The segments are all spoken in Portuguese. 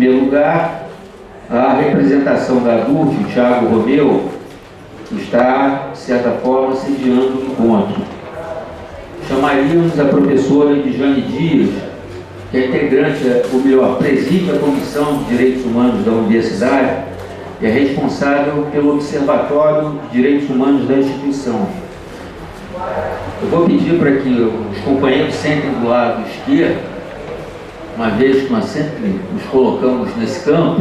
primeiro lugar, a representação da ADUF, o Thiago Romeu, está, de certa forma, sediando o encontro. Chamaríamos a professora Edjane Dias, que é integrante, ou melhor, preside a Comissão de Direitos Humanos da Universidade e é responsável pelo Observatório de Direitos Humanos da instituição. Eu vou pedir para que os companheiros sentem do lado esquerdo, uma vez que nós sempre nos colocamos nesse campo,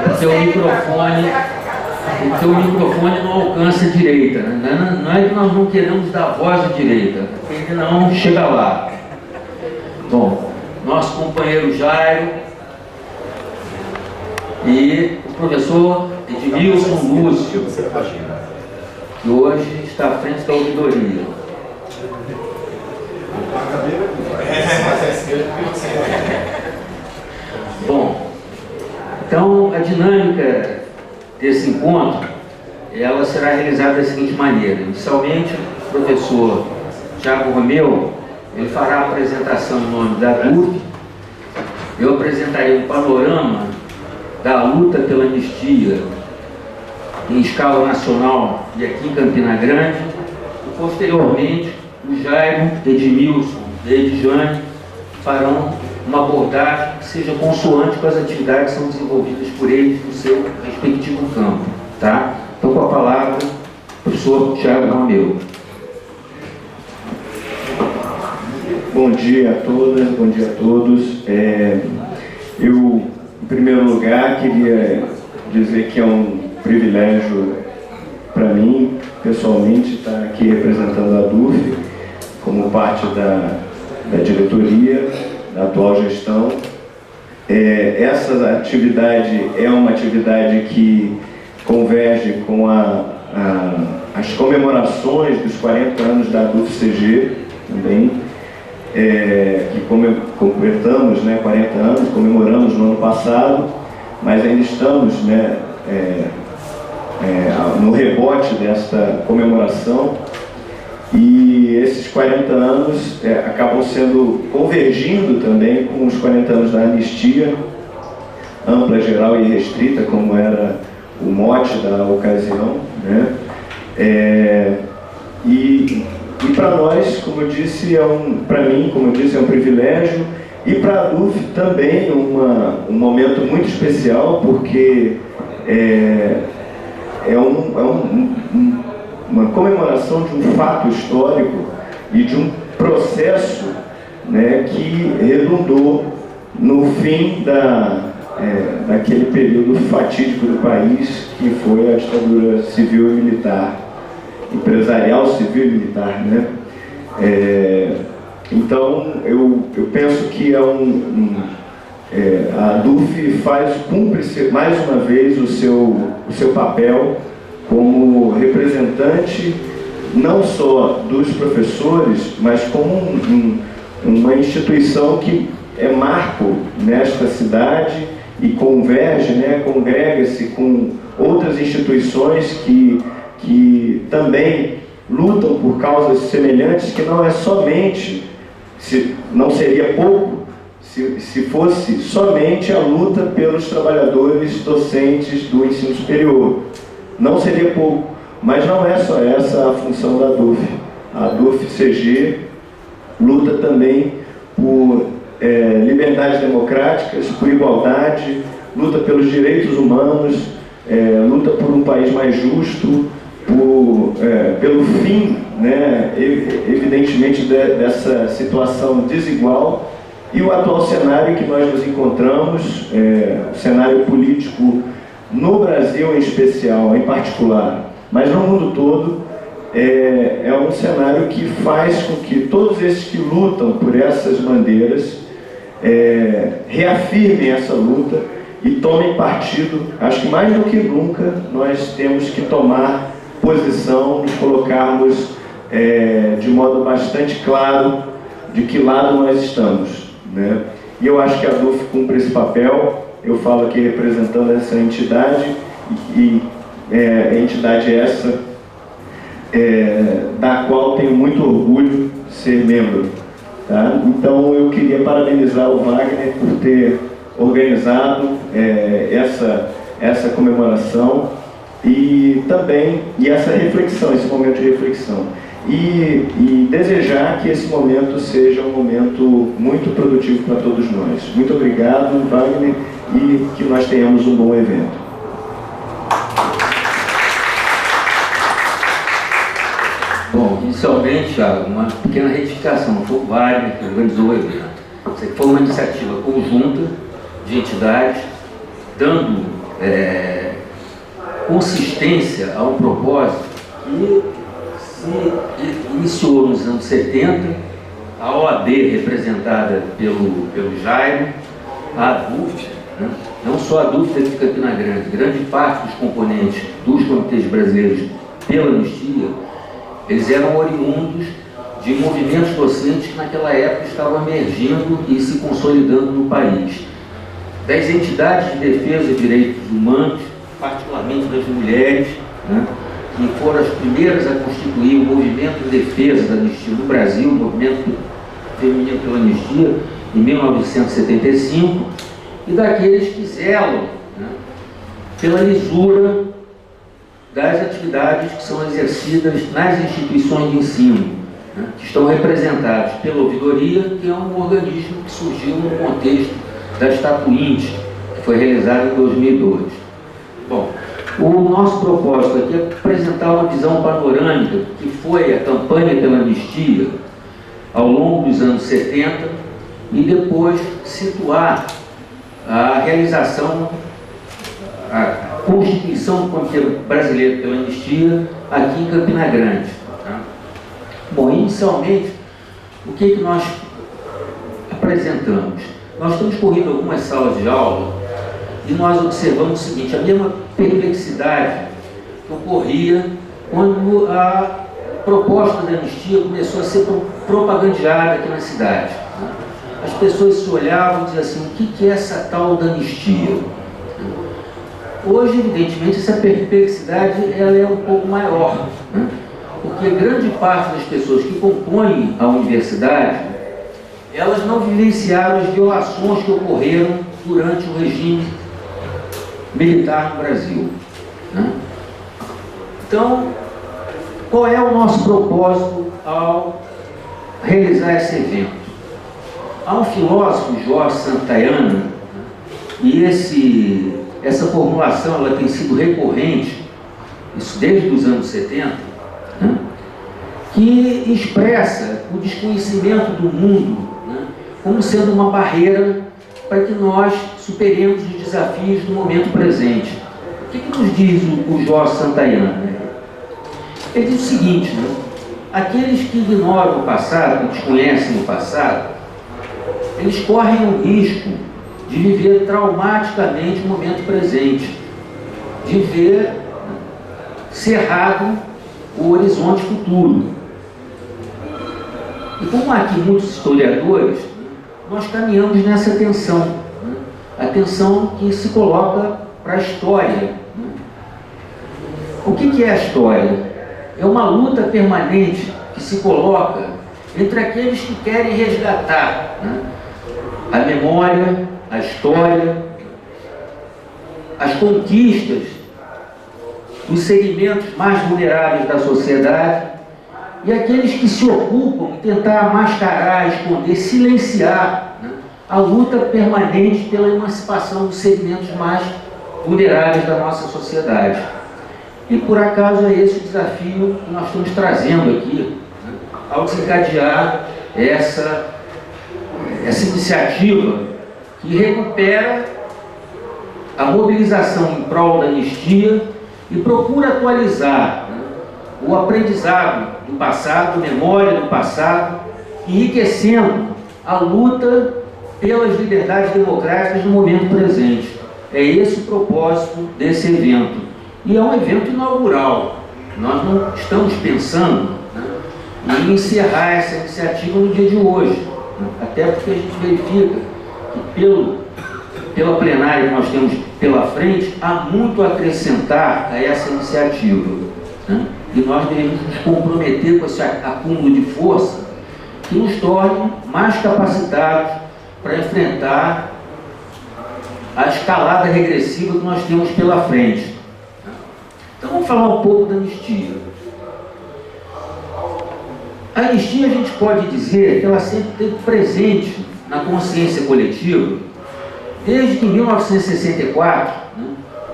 porque o microfone não alcança a direita, né? Não é que nós não queremos dar voz à direita, porque não chega lá. Bom, nosso companheiro Jairo e o professor Edmilson Lúcio, que hoje está à frente da ouvidoria. Bom, então a dinâmica desse encontro, ela será realizada da seguinte maneira. Inicialmente, o professor Thiago Romeu, ele fará a apresentação em nome da ADUF. Eu apresentarei um panorama da luta pela anistia em escala nacional e aqui em Campina Grande, e posteriormente o Jairo, Edmilson e Edjane farão uma abordagem que seja consoante com as atividades que são desenvolvidas por eles no seu respectivo campo. Tá? Então, com a palavra, o professor Thiago Romeu. Bom dia a todas, bom dia a todos. Eu, em primeiro lugar, queria dizer que é um privilégio para mim, pessoalmente, estar aqui representando a ADUF como parte da diretoria, da atual gestão. Essa atividade é uma atividade que converge com as comemorações dos 40 anos da ADUF-CG também, que completamos, né, 40 anos, comemoramos no ano passado, mas ainda estamos, né, no rebote desta comemoração, e esses 40 anos acabam convergindo também com os 40 anos da anistia ampla, geral e restrita, como era o mote da ocasião, né? E para nós, como eu disse, para mim, como eu disse, é um privilégio, e para a ADUF também um momento muito especial, porque uma comemoração de um fato histórico e de um processo, né, que redundou no fim daquele período fatídico do país, que foi a ditadura civil e militar, empresarial, civil e militar, né? Então, eu penso que a ADUF cumpre mais uma vez o seu papel como representante não só dos professores, mas como uma instituição que é marco nesta cidade e converge, né, congrega-se com outras instituições que também lutam por causas semelhantes, que não é somente, não seria pouco se fosse somente a luta pelos trabalhadores docentes do ensino superior. Não seria pouco, mas não é só essa a função da ADUF. A ADUF-CG luta também por liberdades democráticas, por igualdade, luta pelos direitos humanos, luta por um país mais justo, pelo fim, né, evidentemente, dessa situação desigual. E o atual cenário em que nós nos encontramos, o cenário político no Brasil em especial, em particular, mas no mundo todo, é um cenário que faz com que todos esses que lutam por essas bandeiras reafirmem essa luta e tomem partido. Acho que mais do que nunca nós temos que tomar posição, nos colocarmos de modo bastante claro de que lado nós estamos, né? E eu acho que a ADUF cumpre esse papel. Eu falo aqui representando essa entidade, e a entidade essa da qual tenho muito orgulho de ser membro. Tá? Então eu queria parabenizar o Wagner por ter organizado essa comemoração e também essa reflexão, esse momento de reflexão. E desejar que esse momento seja um momento muito produtivo para todos nós. Muito obrigado, Wagner, e que nós tenhamos um bom evento. Bom, inicialmente, Thiago, uma pequena retificação. Foi o Wagner que organizou o evento. Isso aqui foi uma iniciativa conjunta de entidades, dando consistência a um propósito que se iniciou nos anos 70, a OAB, representada pelo Jairo, a ADUFT, né? Não só a ADUFT de Campina Grande, grande parte dos componentes dos comitês brasileiros pela anistia, eles eram oriundos de movimentos docentes que naquela época estavam emergindo e se consolidando no país. Das entidades de defesa de direitos humanos, particularmente das mulheres, né, que foram as primeiras a constituir o movimento de defesa da anistia no Brasil, o movimento feminino pela anistia, em 1975, e daqueles que zelam, né, pela lisura das atividades que são exercidas nas instituições de ensino, né, que estão representados pela ouvidoria, que é um organismo que surgiu no contexto da Estatuinte, que foi realizada em 2002. Bom, o nosso propósito aqui é apresentar uma visão panorâmica que foi a campanha pela anistia ao longo dos anos 70 e depois situar a realização, a constituição do Comitê Brasileiro pela Anistia aqui em Campina Grande. Tá? Bom, inicialmente, o que nós apresentamos? Nós temos corrido algumas salas de aula e nós observamos o seguinte: a mesma perplexidade que ocorria quando a proposta da anistia começou a ser propagandeada aqui na cidade. Né? As pessoas se olhavam e diziam assim: o que é essa tal da anistia? Hoje, evidentemente, essa perplexidade ela é um pouco maior, né? Porque grande parte das pessoas que compõem a universidade, elas não vivenciaram as violações que ocorreram durante o regime militar no Brasil, né? Então, qual é o nosso propósito ao realizar esse evento? Há um filósofo, Jorge Santayana, e essa formulação ela tem sido recorrente, isso desde os anos 70, né, que expressa o desconhecimento do mundo, né, como sendo uma barreira para que nós superemos os desafios do momento presente. O que nos diz o Jorge Santayana? Ele diz o seguinte, né, aqueles que ignoram o passado, que desconhecem o passado, eles correm o risco de viver traumaticamente o momento presente, de ver cerrado o horizonte futuro. E como há aqui muitos historiadores, nós caminhamos nessa tensão, né? A tensão que se coloca para a história. Né? O que é a história? É uma luta permanente que se coloca entre aqueles que querem resgatar, né, a memória, a história, as conquistas dos segmentos mais vulneráveis da sociedade e aqueles que se ocupam em tentar mascarar, esconder, silenciar, né, a luta permanente pela emancipação dos segmentos mais vulneráveis da nossa sociedade. E por acaso é esse o desafio que nós estamos trazendo aqui, né, ao desencadear essa iniciativa que recupera a mobilização em prol da anistia e procura atualizar, né, o aprendizado do passado, memória do passado, enriquecendo a luta pelas liberdades democráticas no momento presente. É esse o propósito desse evento. E é um evento inaugural. Nós não estamos pensando, né, em encerrar essa iniciativa no dia de hoje, né, até porque a gente verifica que pela plenária que nós temos pela frente, há muito a acrescentar a essa iniciativa, né? E nós devemos nos comprometer com esse acúmulo de força que nos torne mais capacitados para enfrentar a escalada regressiva que nós temos pela frente. Então vamos falar um pouco da anistia. A anistia, a gente pode dizer que ela sempre esteve presente na consciência coletiva, desde que em 1964,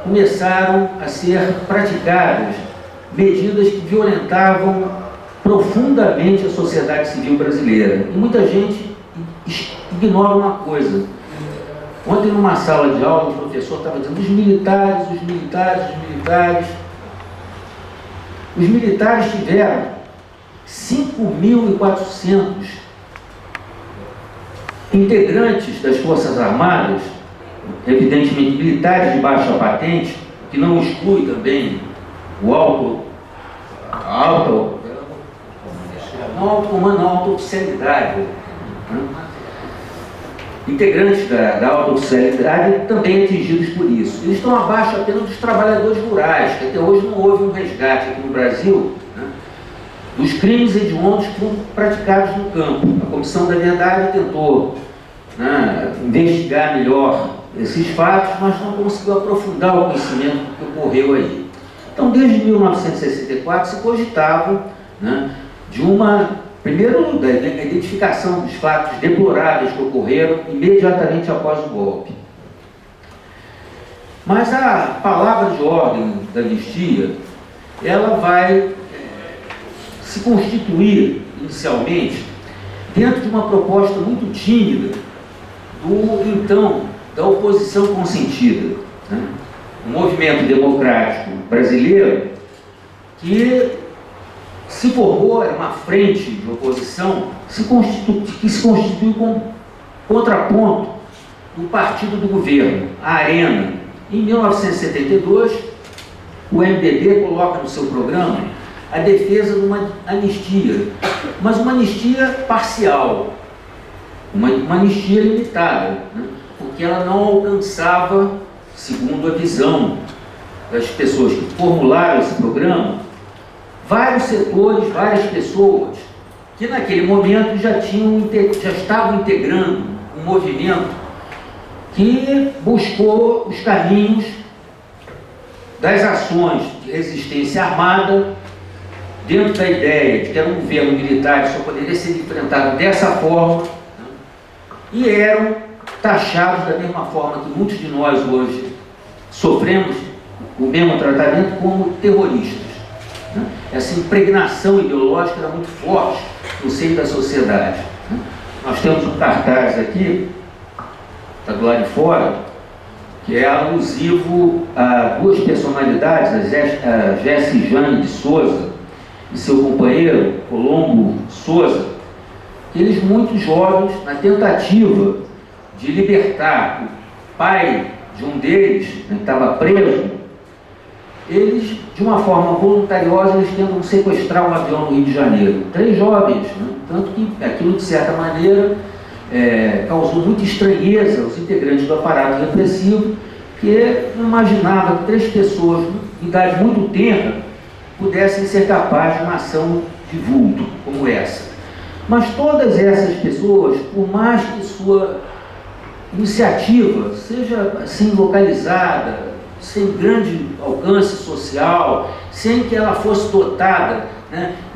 começaram a ser praticadas medidas que violentavam profundamente a sociedade civil brasileira. E muita gente ignora uma coisa. Ontem, numa sala de aula, o professor estava dizendo: os militares, os militares, os militares. Os militares tiveram 5.400 integrantes das Forças Armadas, evidentemente militares de baixa patente, que não exclui também o alto comando, a alta oficialidade. Integrantes da alta oficialidade também atingidos por isso. Eles estão abaixo apenas dos trabalhadores rurais, que até hoje não houve um resgate aqui no Brasil, dos crimes hediondos que foram praticados no campo. A Comissão da Verdade tentou investigar melhor esses fatos, mas não conseguiu aprofundar o conhecimento do que ocorreu aí. Então, desde 1964, se cogitava de primeiro, da identificação dos fatos deploráveis que ocorreram imediatamente após o golpe. Mas a palavra de ordem da anistia, ela vai se constituir, inicialmente, dentro de uma proposta muito tímida da oposição consentida. O movimento democrático brasileiro, que se formou, era uma frente de oposição que se constituiu como contraponto do partido do governo, a Arena. Em 1972, o MDB coloca no seu programa a defesa de uma anistia, mas uma anistia parcial, uma anistia limitada, porque ela não alcançava, segundo a visão das pessoas que formularam esse programa, vários setores, várias pessoas que naquele momento já estavam integrando um movimento que buscou os caminhos das ações de resistência armada, dentro da ideia de que era um governo militar que só poderia ser enfrentado dessa forma, e eram taxados da mesma forma que muitos de nós hoje sofremos o mesmo tratamento, como terroristas. Essa impregnação ideológica era muito forte no seio da sociedade. Nós temos um cartaz aqui, está do lado de fora, que é alusivo a duas personalidades, a Jesse Jane de Souza e seu companheiro, Colombo Souza, eles muito jovens, na tentativa de libertar o pai de um deles, que estava preso, eles, de uma forma voluntariosa, eles tentam sequestrar um avião no Rio de Janeiro. 3 jovens, tanto que aquilo, de certa maneira, causou muita estranheza aos integrantes do aparato repressivo, que não imaginava que 3 pessoas, de idade muito tenra, pudessem ser capazes de uma ação de vulto como essa. Mas todas essas pessoas, por mais que sua iniciativa seja assim localizada, sem grande alcance social, sem que ela fosse dotada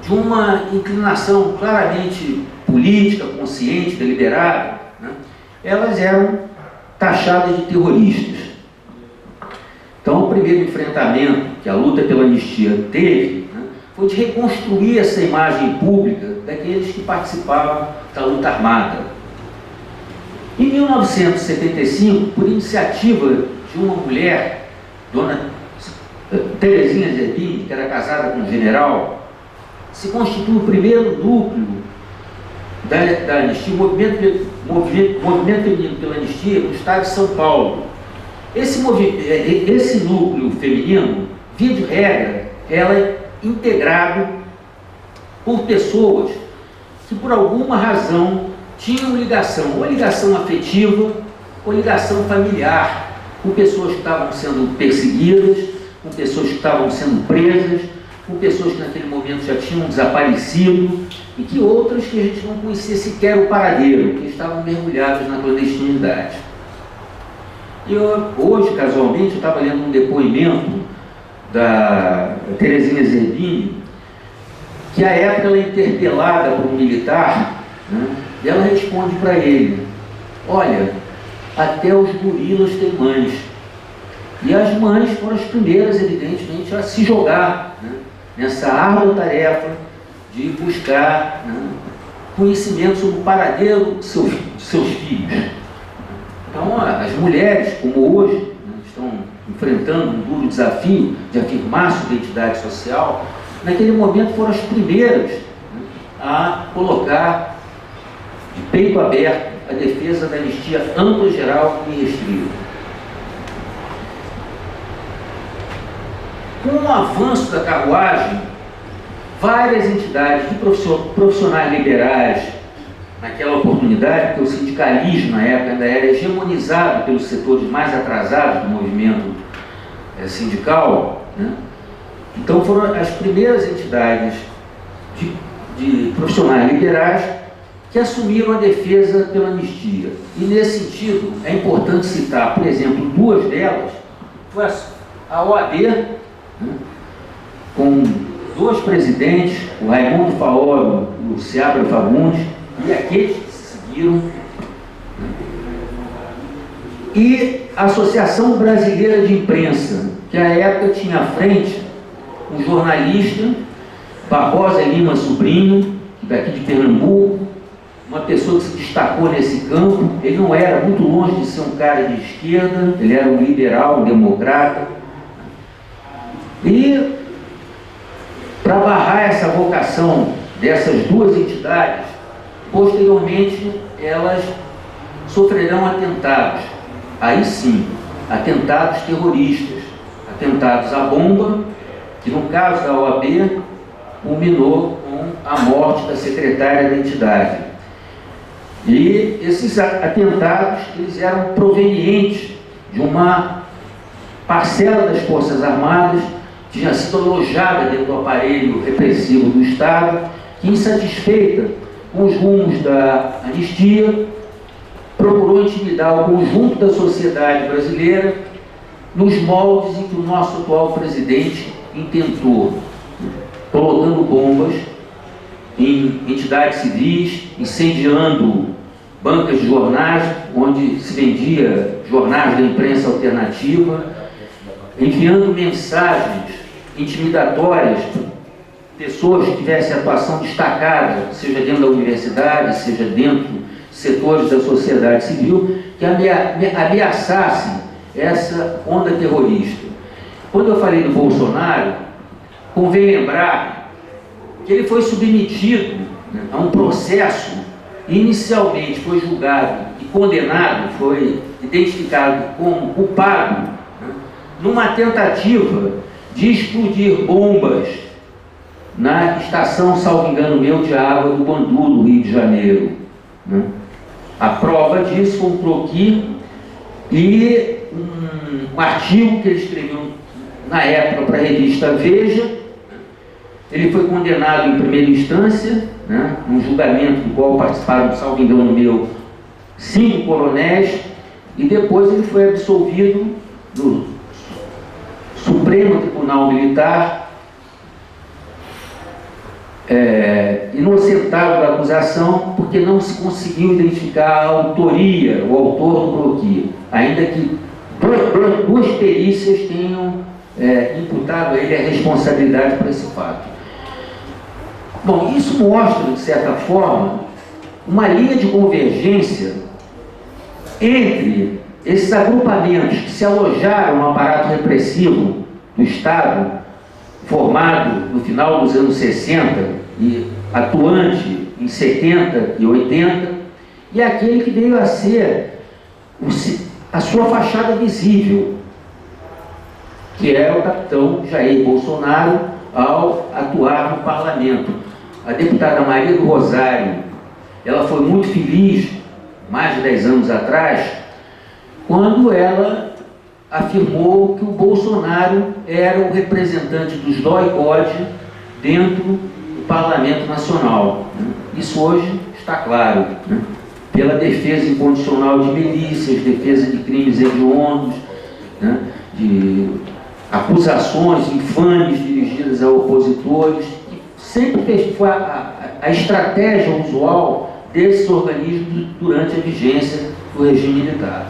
de uma inclinação claramente política, consciente, deliberada, elas eram taxadas de terroristas. Então, o primeiro enfrentamento que a luta pela anistia teve foi de reconstruir essa imagem pública daqueles que participavam da luta armada. Em 1975, por iniciativa de uma mulher, Dona Terezinha Zerbini, que era casada com um general, se constitui o primeiro núcleo da anistia, movimento feminino pela anistia, no estado de São Paulo. Esse núcleo feminino, via de regra, ela é integrado por pessoas que, por alguma razão, tinham ligação, ou ligação afetiva, ou ligação familiar, com pessoas que estavam sendo perseguidas, com pessoas que estavam sendo presas, com pessoas que naquele momento já tinham desaparecido, e que outras que a gente não conhecia sequer o paradeiro, que estavam mergulhadas na clandestinidade. Hoje, casualmente, eu estava lendo um depoimento da Terezinha Zerbini, que à época ela é interpelada por um militar, né, e ela responde para ele: olha, até os gorilas têm mães. E as mães foram as primeiras, evidentemente, a se jogar, né, nessa árdua tarefa de buscar, né, conhecimento sobre o paradeiro de seus filhos. Então, as mulheres, como hoje, né, estão enfrentando um duro desafio de afirmar sua identidade social, naquele momento foram as primeiras, né, a colocar de peito aberto a defesa da anistia ampla, geral e restrita. Com o avanço da carruagem, várias entidades de profissionais liberais, naquela oportunidade, porque o sindicalismo na época ainda era hegemonizado pelos setores mais atrasados do movimento sindical, né? Então foram as primeiras entidades de profissionais liberais que assumiram a defesa pela anistia. E nesse sentido, é importante citar, por exemplo, duas delas. Foi a OAB, né, com dois presidentes, o Raimundo Faoro e o Seabra Fagundes, e aqueles que seguiram, e a Associação Brasileira de Imprensa, que à época tinha à frente um jornalista, Barbosa Lima Sobrinho, daqui de Pernambuco, uma pessoa que se destacou nesse campo. Ele não era muito longe de ser um cara de esquerda, ele era um liberal, um democrata. E para barrar essa vocação dessas duas entidades, posteriormente elas sofrerão atentados. Aí sim, atentados terroristas, atentados à bomba, que no caso da OAB culminou com a morte da secretária da entidade. E esses atentados, eles eram provenientes de uma parcela das Forças Armadas que tinha sido alojada dentro do aparelho repressivo do Estado, que, insatisfeita com os rumos da anistia, procurou intimidar o conjunto da sociedade brasileira nos moldes em que o nosso atual presidente intentou, colocando bombas em entidades civis, incendiando bancas de jornais, onde se vendia jornais da imprensa alternativa, enviando mensagens intimidatórias para pessoas que tivessem atuação destacada, seja dentro da universidade, seja dentro de setores da sociedade civil, que ameaçassem essa onda terrorista. Quando eu falei do Bolsonaro, convém lembrar que ele foi submetido, né, a um processo, inicialmente foi julgado e condenado, foi identificado como culpado, né, numa tentativa de explodir bombas na estação, salvo engano meu, de água do Bandu, do Rio de Janeiro, né. A prova disso foi um croquis e um artigo que ele escreveu na época para a revista Veja. Ele foi condenado em primeira instância, né, num julgamento do qual participaram, salvo engano meu, 5 coronéis, e depois ele foi absolvido do Supremo Tribunal Militar, inocentado da acusação, porque não se conseguiu identificar a autoria, o autor do croquis, ainda que duas perícias tenham imputado a ele a responsabilidade por esse fato. Bom, isso mostra, de certa forma, uma linha de convergência entre esses agrupamentos que se alojaram no aparato repressivo do Estado, formado no final dos anos 60 e atuante em 70 e 80, e aquele que veio a ser a sua fachada visível, que é o capitão Jair Bolsonaro, ao atuar no parlamento. A deputada Maria do Rosário, ela foi muito feliz, mais de 10 anos atrás, quando ela afirmou que o Bolsonaro era o representante dos doi-bode dentro do Parlamento Nacional. Isso hoje está claro, né, pela defesa incondicional de milícias, defesa de crimes hediondos, né, de acusações infames dirigidas a opositores. Sempre foi a estratégia usual desses organismos durante a vigência do regime militar.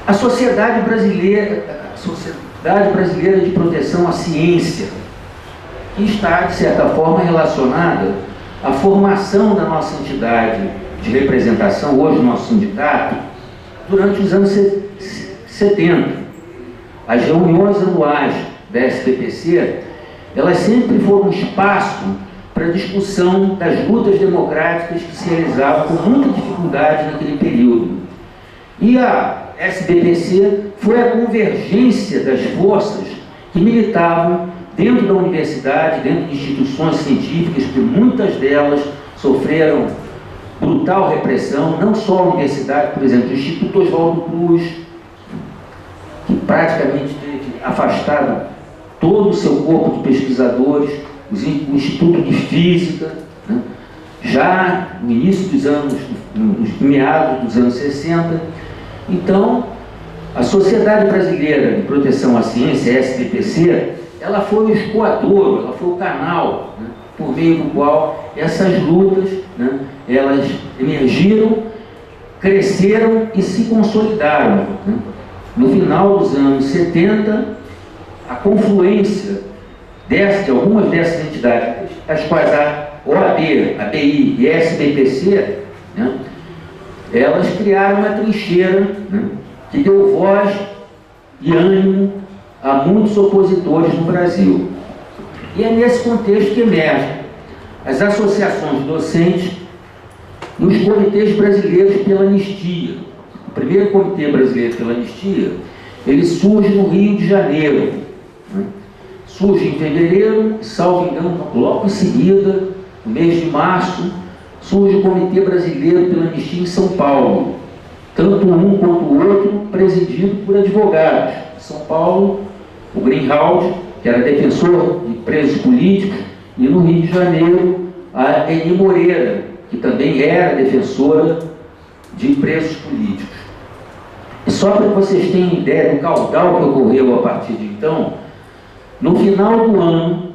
A Sociedade Brasileira de Proteção à Ciência, que está, de certa forma, relacionada à formação da nossa entidade de representação, hoje o nosso sindicato, durante os anos 70. As reuniões anuais da SBPC, elas sempre foram um espaço para discussão das lutas democráticas que se realizavam com muita dificuldade naquele período. E a SBPC foi a convergência das forças que militavam dentro da universidade, dentro de instituições científicas, que muitas delas sofreram brutal repressão, não só a universidade, por exemplo, o Instituto Oswaldo Cruz, que praticamente teve afastado todo o seu corpo de pesquisadores, o Instituto de Física, né? Já no início dos anos, nos meados dos anos 60. Então, a Sociedade Brasileira de Proteção à Ciência, a SBPC, ela foi o escoador, ela foi o canal, né, por meio do qual essas lutas, né, elas emergiram, cresceram e se consolidaram, né. No final dos anos 70, a confluência de algumas dessas entidades, as quais a OAB, a BI e a SBPC, né, elas criaram uma trincheira, né, que deu voz e ânimo a muitos opositores no Brasil. E é nesse contexto que emergem as associações docentes e os comitês brasileiros pela anistia. O primeiro comitê brasileiro pela anistia, ele surge no Rio de Janeiro, né? Surge em fevereiro, salvo engano, logo em seguida, no mês de março, surge o Comitê Brasileiro pela Anistia em São Paulo, tanto um quanto o outro presidido por advogados. Em São Paulo, o Greenhalgh, que era defensor de presos políticos, e no Rio de Janeiro, a Eni Moreira, que também era defensora de presos políticos. E só para que vocês tenham ideia do caudal que ocorreu a partir de então, no final do ano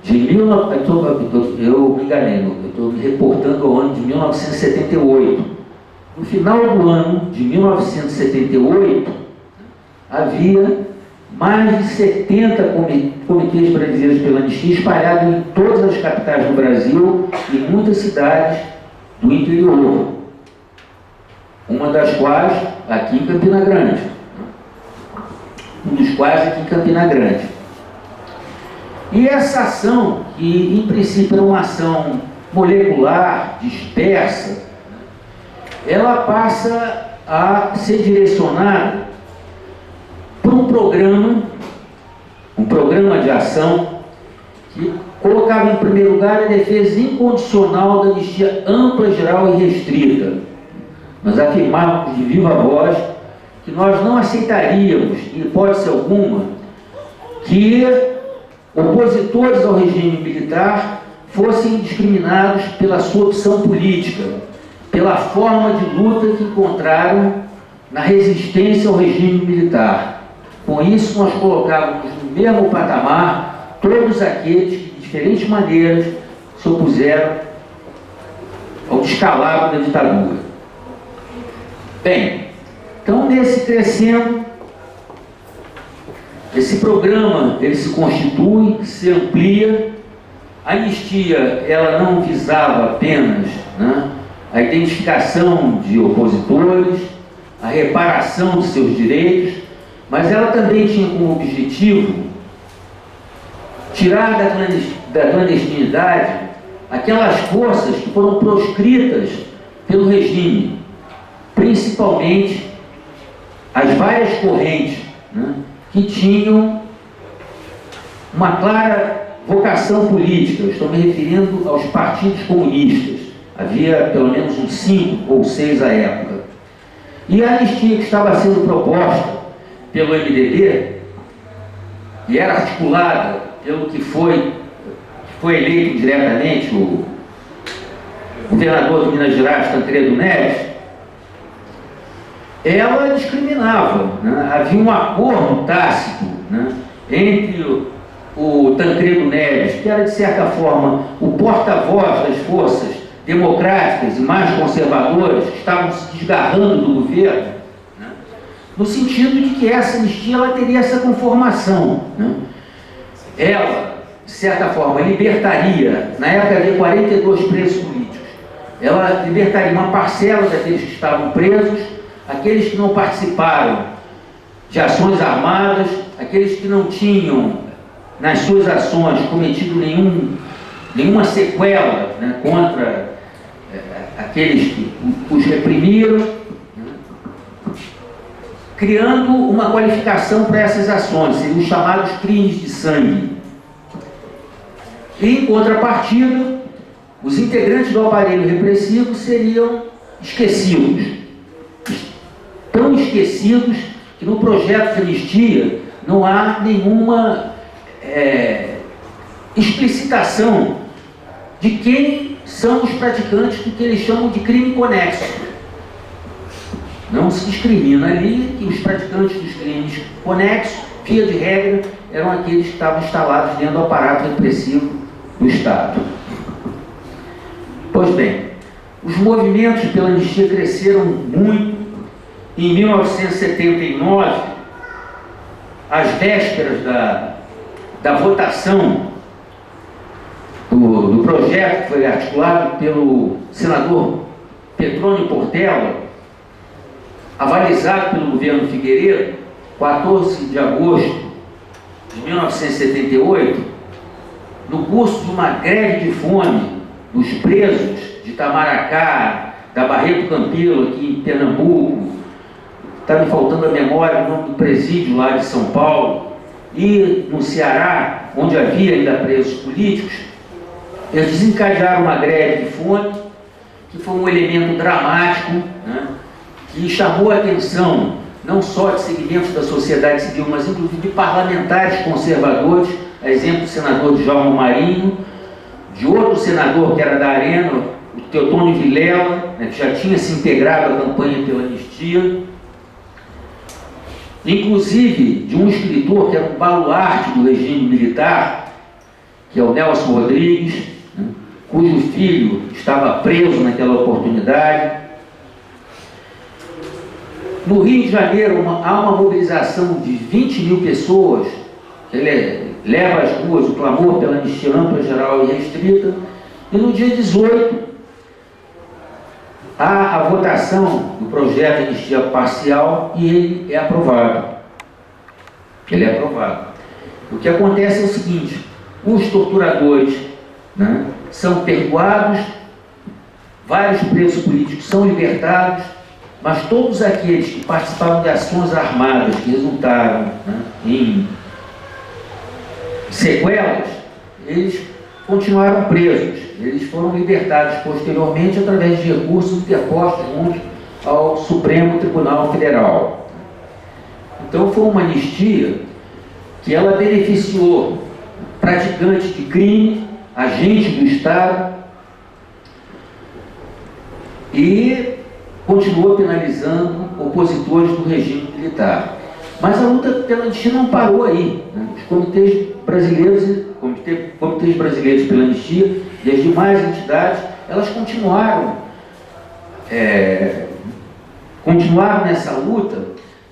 de eu me enganei, eu estou me reportando ao ano de 1978. No final do ano de 1978, havia mais de 70 comitês brasileiros pela anistia espalhados em todas as capitais do Brasil e em muitas cidades do interior. Uma das quais aqui em Campina Grande. Um dos quais aqui em Campina Grande. E essa ação, que em princípio era uma ação molecular, dispersa, ela passa a ser direcionada por um programa de ação que colocava em primeiro lugar a defesa incondicional da anistia ampla, geral e restrita. Nós afirmávamos de viva voz que nós não aceitaríamos, em hipótese alguma, que opositores ao regime militar fossem discriminados pela sua opção política, pela forma de luta que encontraram na resistência ao regime militar. Com isso, nós colocávamos no mesmo patamar todos aqueles que, de diferentes maneiras, se opuseram ao descalabro da ditadura. Bem, então, nesse crescendo, esse programa, ele se constitui, se amplia. A anistia, ela não visava apenas, né, a identificação de opositores, a reparação de seus direitos, mas ela também tinha como objetivo tirar da clandestinidade aquelas forças que foram proscritas pelo regime, principalmente as várias correntes, né, que tinham uma clara vocação política. Eu estou me referindo aos partidos comunistas. Havia pelo menos uns 5 ou 6 à época. E a anistia que estava sendo proposta pelo MDB, e era articulada pelo que foi eleito diretamente, o governador de Minas Gerais, Tancredo Neves, ela discriminava, né? Havia um acordo tácito, né, entre o Tancredo Neves, que era de certa forma o porta-voz das forças democráticas e mais conservadoras que estavam se desgarrando do governo, né, no sentido de que essa anistia ela teria essa conformação, né? Ela, de certa forma, libertaria, na época havia 42 presos políticos, ela libertaria uma parcela daqueles que estavam presos, aqueles que não participaram de ações armadas, aqueles que não tinham, nas suas ações, cometido nenhuma sequela, né, contra aqueles que os reprimiram, né, criando uma qualificação para essas ações, seriam os chamados crimes de sangue. E, em contrapartida, os integrantes do aparelho repressivo seriam esquecidos. Tão esquecidos que no projeto de anistia não há nenhuma explicitação de quem são os praticantes do que eles chamam de crime conexo. Não se discrimina ali que os praticantes dos crimes conexos, via de regra, eram aqueles que estavam instalados dentro do aparato repressivo do Estado. Pois bem, os movimentos pela anistia cresceram muito. Em 1979, às vésperas da votação do projeto que foi articulado pelo senador Petrônio Portela, avalizado pelo governo Figueiredo, 14 de agosto de 1978, no curso de uma greve de fome dos presos de Itamaracá, da Barreto Campelo, aqui em Pernambuco, está me faltando a memória o nome do presídio lá de São Paulo, e no Ceará, onde havia ainda presos políticos, eles desencadearam uma greve de fome, que foi um elemento dramático, né, que chamou a atenção não só de segmentos da sociedade civil, mas inclusive de parlamentares conservadores, a exemplo do senador Djalma Marinho, de outro senador que era da Arena, o Teotônio Vilela, né, que já tinha se integrado à campanha pela anistia, inclusive de um escritor que era um baluarte do regime militar, que é o Nelson Rodrigues, né, cujo filho estava preso naquela oportunidade. No Rio de Janeiro há uma mobilização de 20 mil pessoas, que leva às ruas o clamor pela anistia ampla, geral e restrita, e no dia 18 há a votação do projeto de anistia parcial e ele é aprovado. Ele é aprovado. O que acontece é o seguinte: os torturadores, né, são perdoados, vários presos políticos são libertados, mas todos aqueles que participaram de ações armadas que resultaram, né, em sequelas, eles continuaram presos. Eles foram libertados posteriormente através de recursos interpostos junto ao Supremo Tribunal Federal. Então foi uma anistia que ela beneficiou praticantes de crime, agentes do Estado, e continuou penalizando opositores do regime militar. Mas a luta pela anistia não parou aí, né? Os comitês brasileiros pela anistia e as demais entidades, elas continuaram nessa luta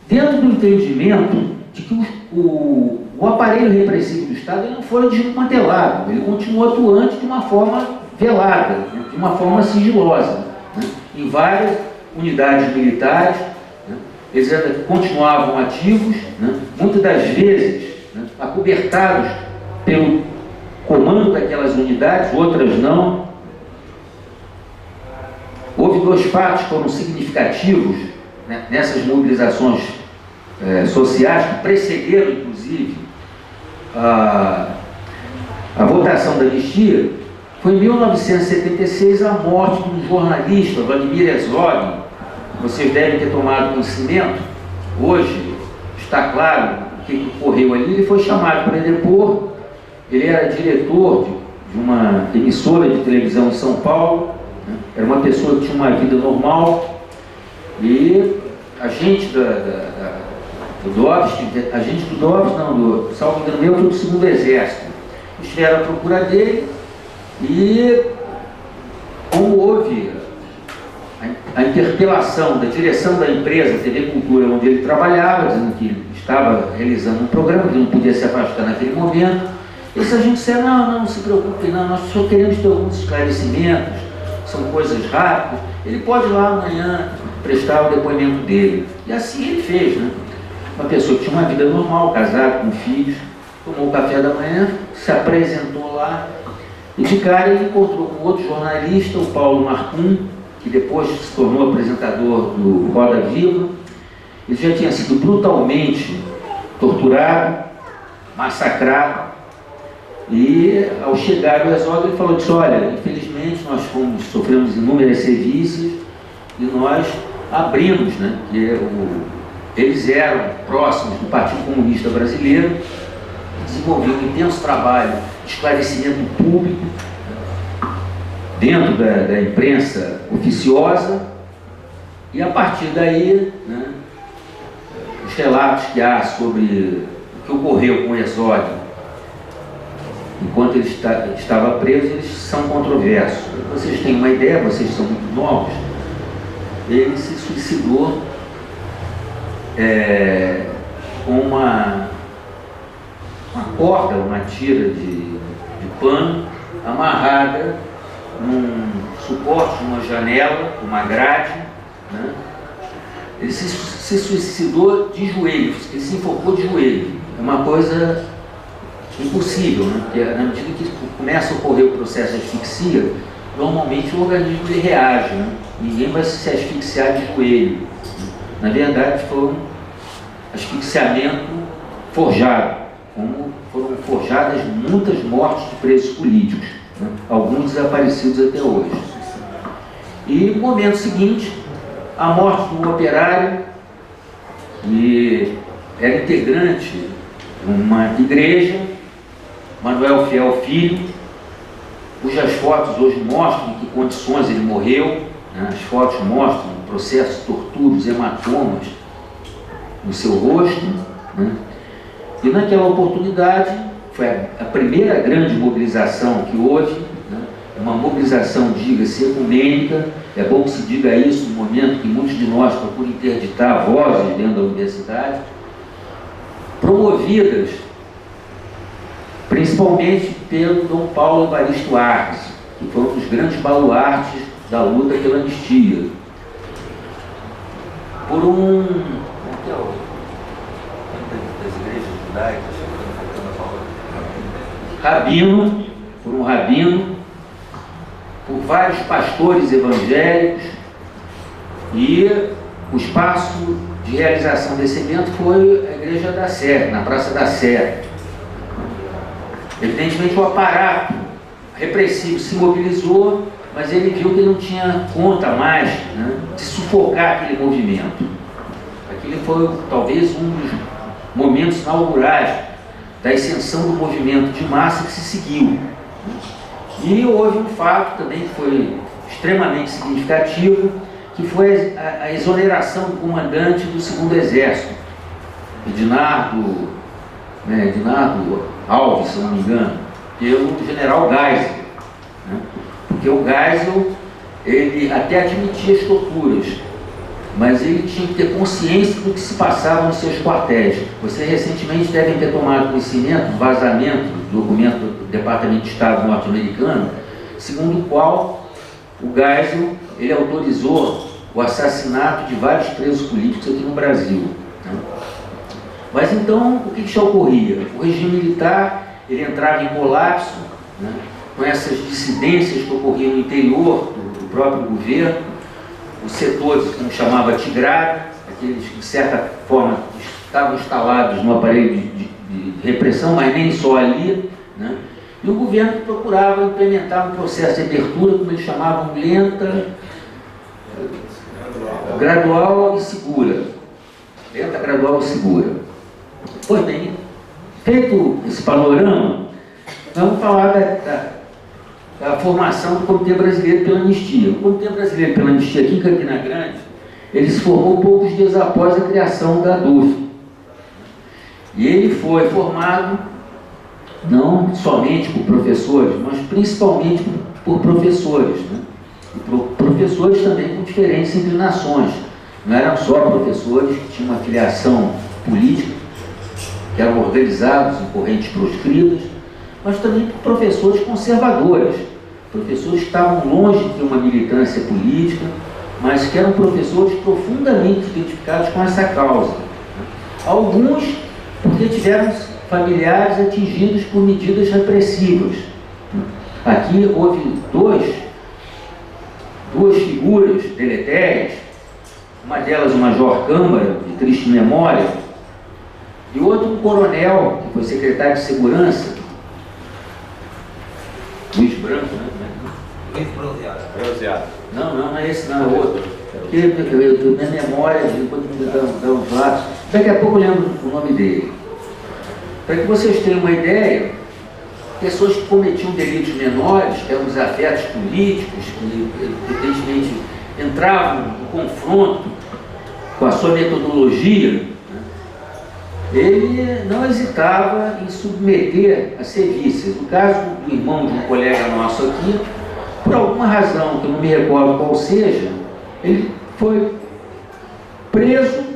dentro do entendimento de que o aparelho repressivo do Estado ele não foi desmantelado, ele continuou atuante de uma forma velada, né? De uma forma sigilosa, né? Em várias unidades militares, né? Eles ainda continuavam ativos, né? Muitas das vezes, né, acobertados pelo comando daquelas unidades, outras não. Houve dois fatos que foram significativos, né, nessas mobilizações sociais, que precederam, inclusive, a votação da anistia. Foi em 1976 a morte do jornalista Vladimir Herzog. Vocês devem ter tomado conhecimento. Hoje está claro o que ocorreu ali. Ele foi chamado para depor. Ele era diretor de uma emissora de televisão em São Paulo, né? era uma pessoa que tinha uma vida normal, e a gente do DOPS, não, do salvo engano meu, foi do segundo exército. Estiveram à procura dele, e como houve a interpelação da direção da empresa TV Cultura, onde ele trabalhava, dizendo que estava realizando um programa, que não podia se afastar naquele momento, esse agente disse: não se preocupe, não, nós só queremos ter alguns esclarecimentos, são coisas rápidas, ele pode ir lá amanhã prestar o depoimento dele. E assim ele fez, né? Uma pessoa que tinha uma vida normal, casado, com filhos, tomou o café da manhã, se apresentou lá, e de cara ele encontrou com outro jornalista, o Paulo Marcum, que depois se tornou apresentador do Roda Viva. Ele já tinha sido brutalmente torturado, massacrado, e ao chegar o exódio ele falou disso: olha, infelizmente nós sofremos inúmeras sevícias, e nós abrimos, né, eles eram próximos do Partido Comunista Brasileiro, desenvolviam um intenso trabalho de esclarecimento público dentro da imprensa oficiosa, e a partir daí, né, os relatos que há sobre o que ocorreu com o exódio enquanto ele estava preso, eles são controversos. Vocês têm uma ideia, vocês são muito novos, ele se suicidou com uma corda, uma tira de pano amarrada num suporte, numa janela, uma grade, né? Ele se suicidou de joelhos, ele se enforcou de joelho. É uma coisa impossível, né? Porque na medida que começa a ocorrer o processo de asfixia, normalmente o organismo ele reage, né? Ninguém vai se asfixiar de joelho. Na verdade, foi um asfixiamento forjado, como foram forjadas muitas mortes de presos políticos, né? Alguns desaparecidos até hoje. E no momento seguinte, a morte do operário, que era integrante de uma igreja, Manuel Fiel Filho, cujas fotos hoje mostram em que condições ele morreu, né? As fotos mostram o processo de torturas, hematomas no seu rosto, né? E naquela oportunidade, foi a primeira grande mobilização que houve, né? Uma mobilização, diga-se, ecumênica. É bom que se diga isso no momento que muitos de nós procuram interditar vozes dentro da universidade, promovidas principalmente pelo Dom Paulo Evaristo Arce, que foi um dos grandes baluartes da luta pela anistia, por um rabino, por vários pastores evangélicos, e o espaço de realização desse evento foi a Igreja da Sé, na Praça da Sé. Evidentemente o aparato repressivo se mobilizou, mas ele viu que não tinha conta mais, né, de sufocar aquele movimento. Aquele foi talvez um dos momentos inaugurais da ascensão do movimento de massa que se seguiu. E houve um fato também que foi extremamente significativo, que foi a exoneração do comandante do segundo exército, Edinardo Alves, se não me engano, pelo general Geisel, né? Porque o Geisel, ele até admitia as torturas, mas ele tinha que ter consciência do que se passava nos seus quartéis. Vocês recentemente devem ter tomado conhecimento do vazamento do documento do Departamento de Estado norte-americano, segundo o qual o Geisel, ele autorizou o assassinato de vários presos políticos aqui no Brasil, né? Mas então, o que já ocorria? O regime militar, ele entrava em colapso, né, com essas dissidências que ocorriam no interior do próprio governo, os setores, como chamava, tigrado, aqueles que de certa forma estavam instalados no aparelho de repressão, mas nem só ali, né? E o governo procurava implementar um processo de abertura, como eles chamavam, lenta, gradual e segura. Lenta, gradual e segura. Pois bem, feito esse panorama, vamos falar a formação do Comitê Brasileiro pela Anistia. O Comitê Brasileiro pela Anistia aqui em Campina Grande, ele se formou poucos dias após a criação da DUF. E ele foi formado não somente por professores, mas principalmente por professores, né? E por professores também com diferentes inclinações. Não eram só professores que tinham uma filiação política, que eram organizados em correntes proscritas, mas também por professores conservadores, professores que estavam longe de ter uma militância política, mas que eram professores profundamente identificados com essa causa. Alguns porque tiveram familiares atingidos por medidas repressivas. Aqui houve duas figuras deletérias, uma delas o Major Câmara, de triste memória, e outro um coronel, que foi secretário de Segurança, Luiz Branco, né? Luiz Bronzeado. Não é esse, não, é outro. Porque minha memória, depois me dá uns lados. Daqui a pouco eu lembro o nome dele. Para que vocês tenham uma ideia, pessoas que cometiam delitos menores, que eram desafetos políticos, que evidentemente entravam em confronto com a sua metodologia, né? Ele não hesitava em submeter a serviços. No caso do irmão de um colega nosso aqui, por alguma razão, que eu não me recordo qual seja, ele foi preso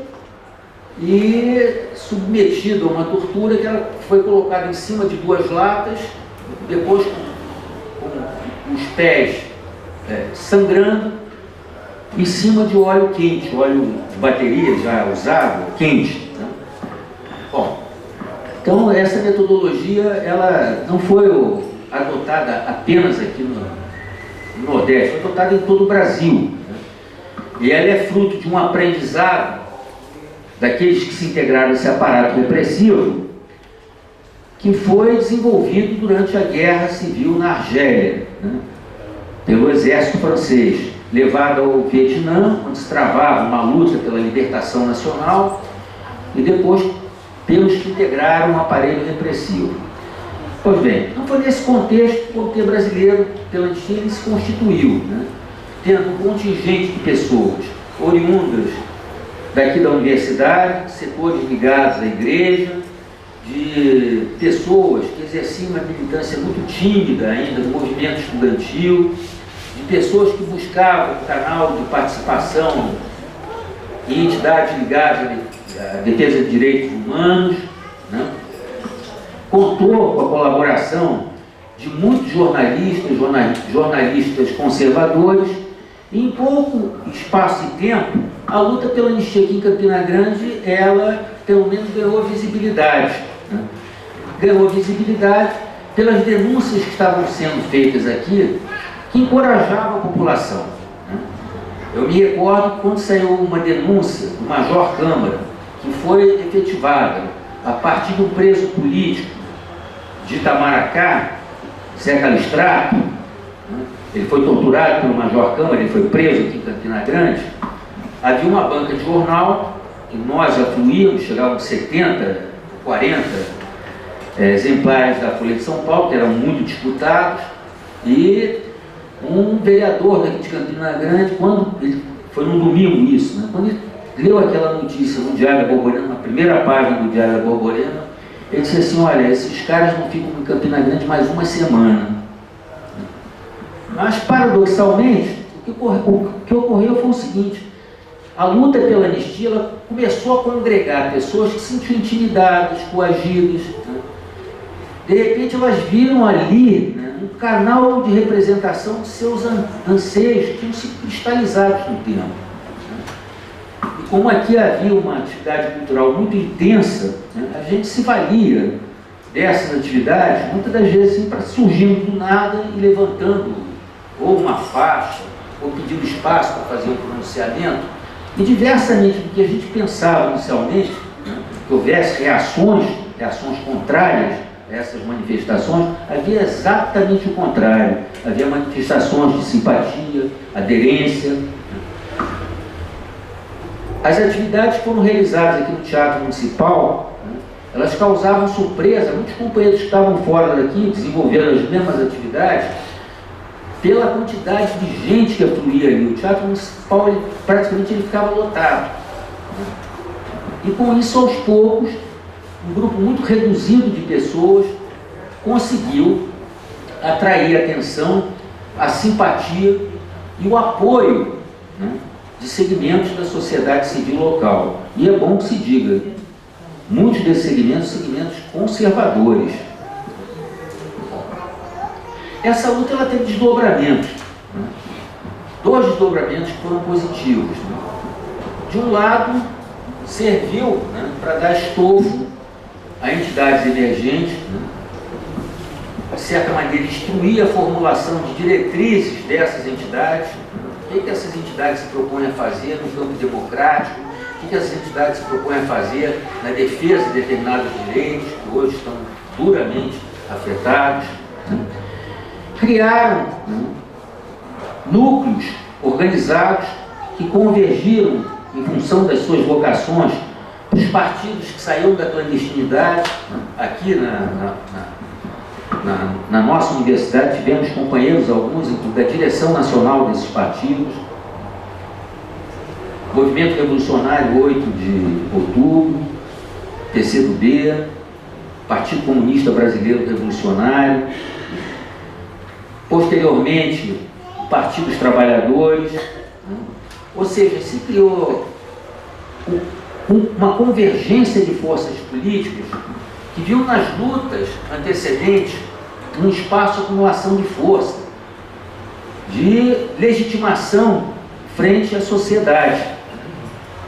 e submetido a uma tortura que ela foi colocada em cima de 2 latas, depois com os pés sangrando, em cima de óleo quente, óleo de bateria já usado, quente, né? Bom, então essa metodologia ela não foi adotada apenas aqui no Nordeste, foi adotada em todo o Brasil, né? E ela é fruto de um aprendizado daqueles que se integraram nesse aparato repressivo, que foi desenvolvido durante a Guerra Civil na Argélia, né? Pelo exército francês, levado ao Vietnã, onde se travava uma luta pela libertação nacional, e depois pelos que integraram o aparelho repressivo. Pois bem, não foi nesse contexto que o Comitê Brasileiro pela Anistia se constituiu, né? Tendo um contingente de pessoas oriundas daqui da universidade, setores ligados à igreja, de pessoas que exerciam uma militância muito tímida ainda no movimento estudantil, de pessoas que buscavam um canal de participação em entidades ligadas à defesa de direitos humanos, né? Contou com a colaboração de muitos jornalistas conservadores, e em pouco espaço e tempo, a luta pela anistia aqui em Campina Grande, ela pelo menos ganhou visibilidade, né? Ganhou visibilidade pelas denúncias que estavam sendo feitas aqui, que encorajavam a população, né? Eu me recordo quando saiu uma denúncia do Major Câmara, que foi efetivada a partir de um preso político de Itamaracá, Zé Calistrato, né? Ele foi torturado pelo Major Câmara, ele foi preso aqui em Campina Grande. Havia uma banca de jornal, que nós afluímos, chegavam 70, 40 exemplares da Folha de São Paulo, que eram muito disputados, e um vereador daqui de Campina Grande, quando ele, foi num domingo isso, né? Quando ele leu aquela notícia no Diário da Borborema, na primeira página do Diário da Borborema, ele disse assim: olha, esses caras não ficam em Campina Grande mais uma semana. Mas, paradoxalmente, o que ocorreu foi o seguinte: a luta pela anistia ela começou a congregar pessoas que se sentiam intimidadas, coagidas, né? De repente elas viram ali, né, um canal de representação de seus anseios que tinham se cristalizados no tempo. E como aqui havia uma atividade cultural muito intensa, né, a gente se valia dessas atividades, muitas das vezes assim, surgindo do nada e levantando ou uma faixa, ou pedindo espaço para fazer um pronunciamento. E diversamente do que a gente pensava inicialmente, né, que houvesse reações contrárias a essas manifestações, havia exatamente o contrário. Havia manifestações de simpatia, aderência. As atividades que foram realizadas aqui no Teatro Municipal, né, elas causavam surpresa. Muitos companheiros que estavam fora daqui, desenvolveram as mesmas atividades, pela quantidade de gente que afluía ali. O Teatro Municipal, praticamente, ele ficava lotado. E com isso, aos poucos, um grupo muito reduzido de pessoas conseguiu atrair a atenção, a simpatia e o apoio, né, de segmentos da sociedade civil local. E é bom que se diga, muitos desses segmentos, segmentos conservadores. Essa luta ela teve desdobramentos, né? 2 desdobramentos que foram positivos. Né? De um lado, serviu, né, para dar estofo a entidades emergentes, né? De certa maneira, instruir a formulação de diretrizes dessas entidades, né? O que essas entidades se propõem a fazer no campo democrático, o que essas entidades se propõem a fazer na defesa de determinados direitos que hoje estão duramente afetados. Né? Criaram, né, núcleos organizados que convergiram em função das suas vocações os partidos que saíram da clandestinidade. Né? Aqui na nossa universidade tivemos companheiros, alguns da direção nacional desses partidos. Movimento Revolucionário 8 de Outubro, PCdoB, Partido Comunista Brasileiro Revolucionário, posteriormente o Partido dos Trabalhadores, né? Ou seja, se criou uma convergência de forças políticas que viu nas lutas antecedentes um espaço de acumulação de força, de legitimação frente à sociedade.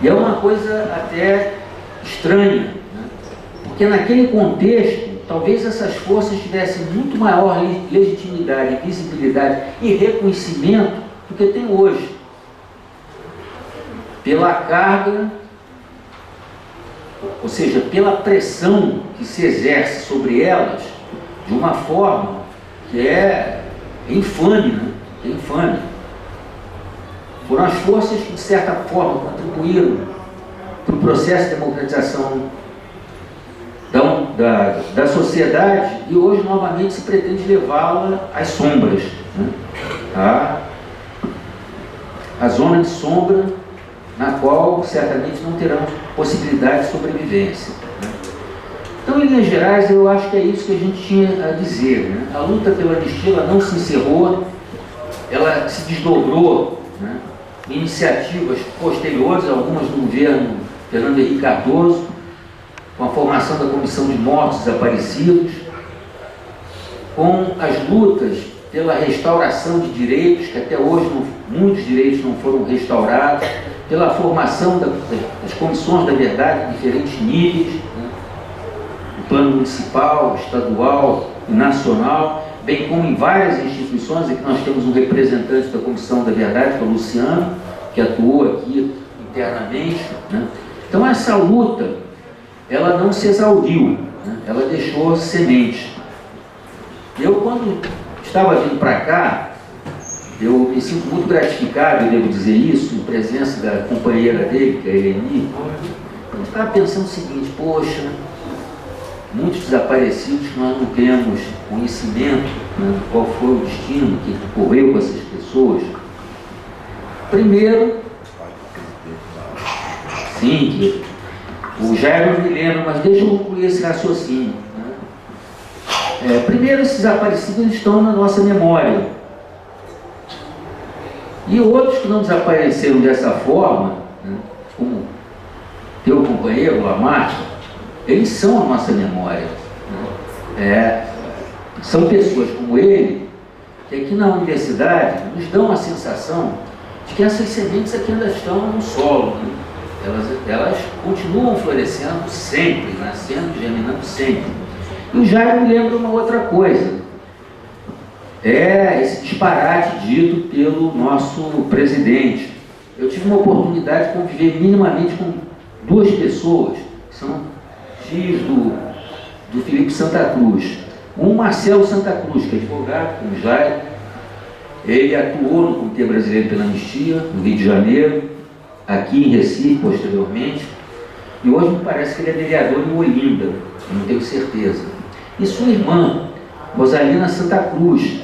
E é uma coisa até estranha, né? Porque naquele contexto, talvez essas forças tivessem muito maior legitimidade, visibilidade e reconhecimento do que tem hoje, pela carga, ou seja, pela pressão que se exerce sobre elas de uma forma que é infame, né? É infame. Foram as forças que, de certa forma, contribuíram para o processo de democratização da sociedade, e hoje novamente se pretende levá-la às sombras, né? A zona de sombra na qual certamente não terão possibilidade de sobrevivência, né? Então, em linhas gerais, eu acho que é isso que a gente tinha a dizer, né? A luta pela anistia ela não se encerrou, ela se desdobrou, né, em iniciativas posteriores, algumas do governo Fernando Henrique Cardoso, com a formação da Comissão de Mortos Desaparecidos, com as lutas pela restauração de direitos, que até hoje muitos direitos não foram restaurados, pela formação das comissões da verdade em diferentes níveis, né, no plano municipal, estadual e nacional, bem como em várias instituições. Aqui nós temos um representante da Comissão da Verdade, que é o Luciano, que atuou aqui internamente, né? Então essa luta, ela não se exauriu, né? Ela deixou sementes. Eu, quando estava vindo para cá, eu me sinto muito gratificado, eu devo dizer isso, em presença da companheira dele, que é a Eleni. Eu estava pensando o seguinte: poxa, muitos desaparecidos que nós não temos conhecimento, né, qual foi o destino que ocorreu com essas pessoas. Primeiro, sim, o Jair não me lembra, mas deixa eu concluir esse raciocínio, né? Primeiro, esses desaparecidos estão na nossa memória. E outros que não desapareceram dessa forma, né, como teu companheiro, Lamarck, eles são a nossa memória, né? São pessoas como ele, que aqui na universidade nos dão a sensação de que essas sementes aqui ainda estão no solo, né? Elas continuam florescendo sempre, nascendo, germinando sempre. E o Jair me lembra uma outra coisa. É esse disparate dito pelo nosso presidente. Eu tive uma oportunidade de conviver minimamente com 2 pessoas, que são tios do Felipe Santa Cruz. Um, Marcelo Santa Cruz, que é advogado, como Jair. Ele atuou no Comitê Brasileiro pela Anistia, no Rio de Janeiro, aqui em Recife, posteriormente. E hoje me parece que ele é vereador em Olinda, eu não tenho certeza. E sua irmã, Rosalina Santa Cruz,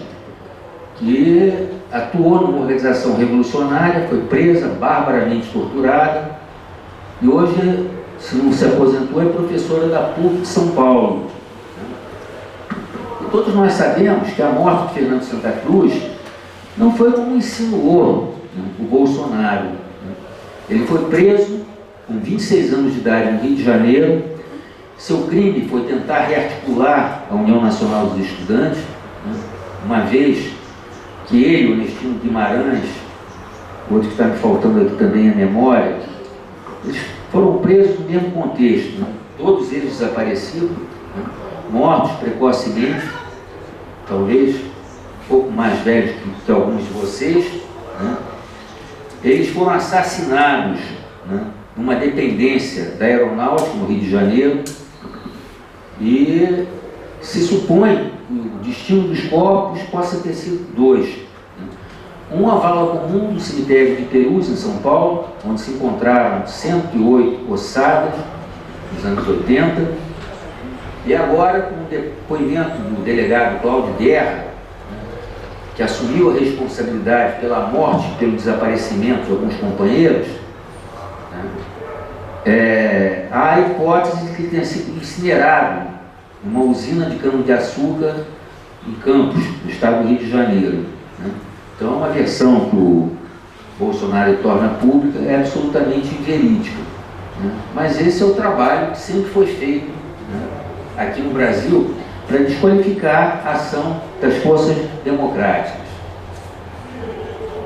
e atuou numa organização revolucionária, foi presa, barbaramente torturada, e hoje, se não se aposentou, é professora da PUC de São Paulo. E todos nós sabemos que a morte de Fernando Santa Cruz não foi como insinuou, né, o Bolsonaro. Ele foi preso com 26 anos de idade no Rio de Janeiro. Seu crime foi tentar rearticular a União Nacional dos Estudantes, né, uma vez que ele, Onestino Guimarães, outro que está me faltando aqui também a memória, eles foram presos no mesmo contexto, né, todos eles desaparecidos, né, mortos precocemente, talvez um pouco mais velhos que alguns de vocês, né. Eles foram assassinados, né, numa dependência da Aeronáutica no Rio de Janeiro, e se supõe que o destino dos corpos possa ter sido dois. Um a vala comum do cemitério de Perus, em São Paulo, onde se encontraram 108 ossadas nos anos 80, e agora com o depoimento do delegado Cláudio Guerra, que assumiu a responsabilidade pela morte e pelo desaparecimento de alguns companheiros, há a hipótese de que tenha sido incinerado numa usina de cana-de-açúcar em Campos, no estado do Rio de Janeiro. Então, uma versão que o Bolsonaro torna pública é absolutamente inverídica. Mas esse é o trabalho que sempre foi feito aqui no Brasil para desqualificar a ação das forças democráticas.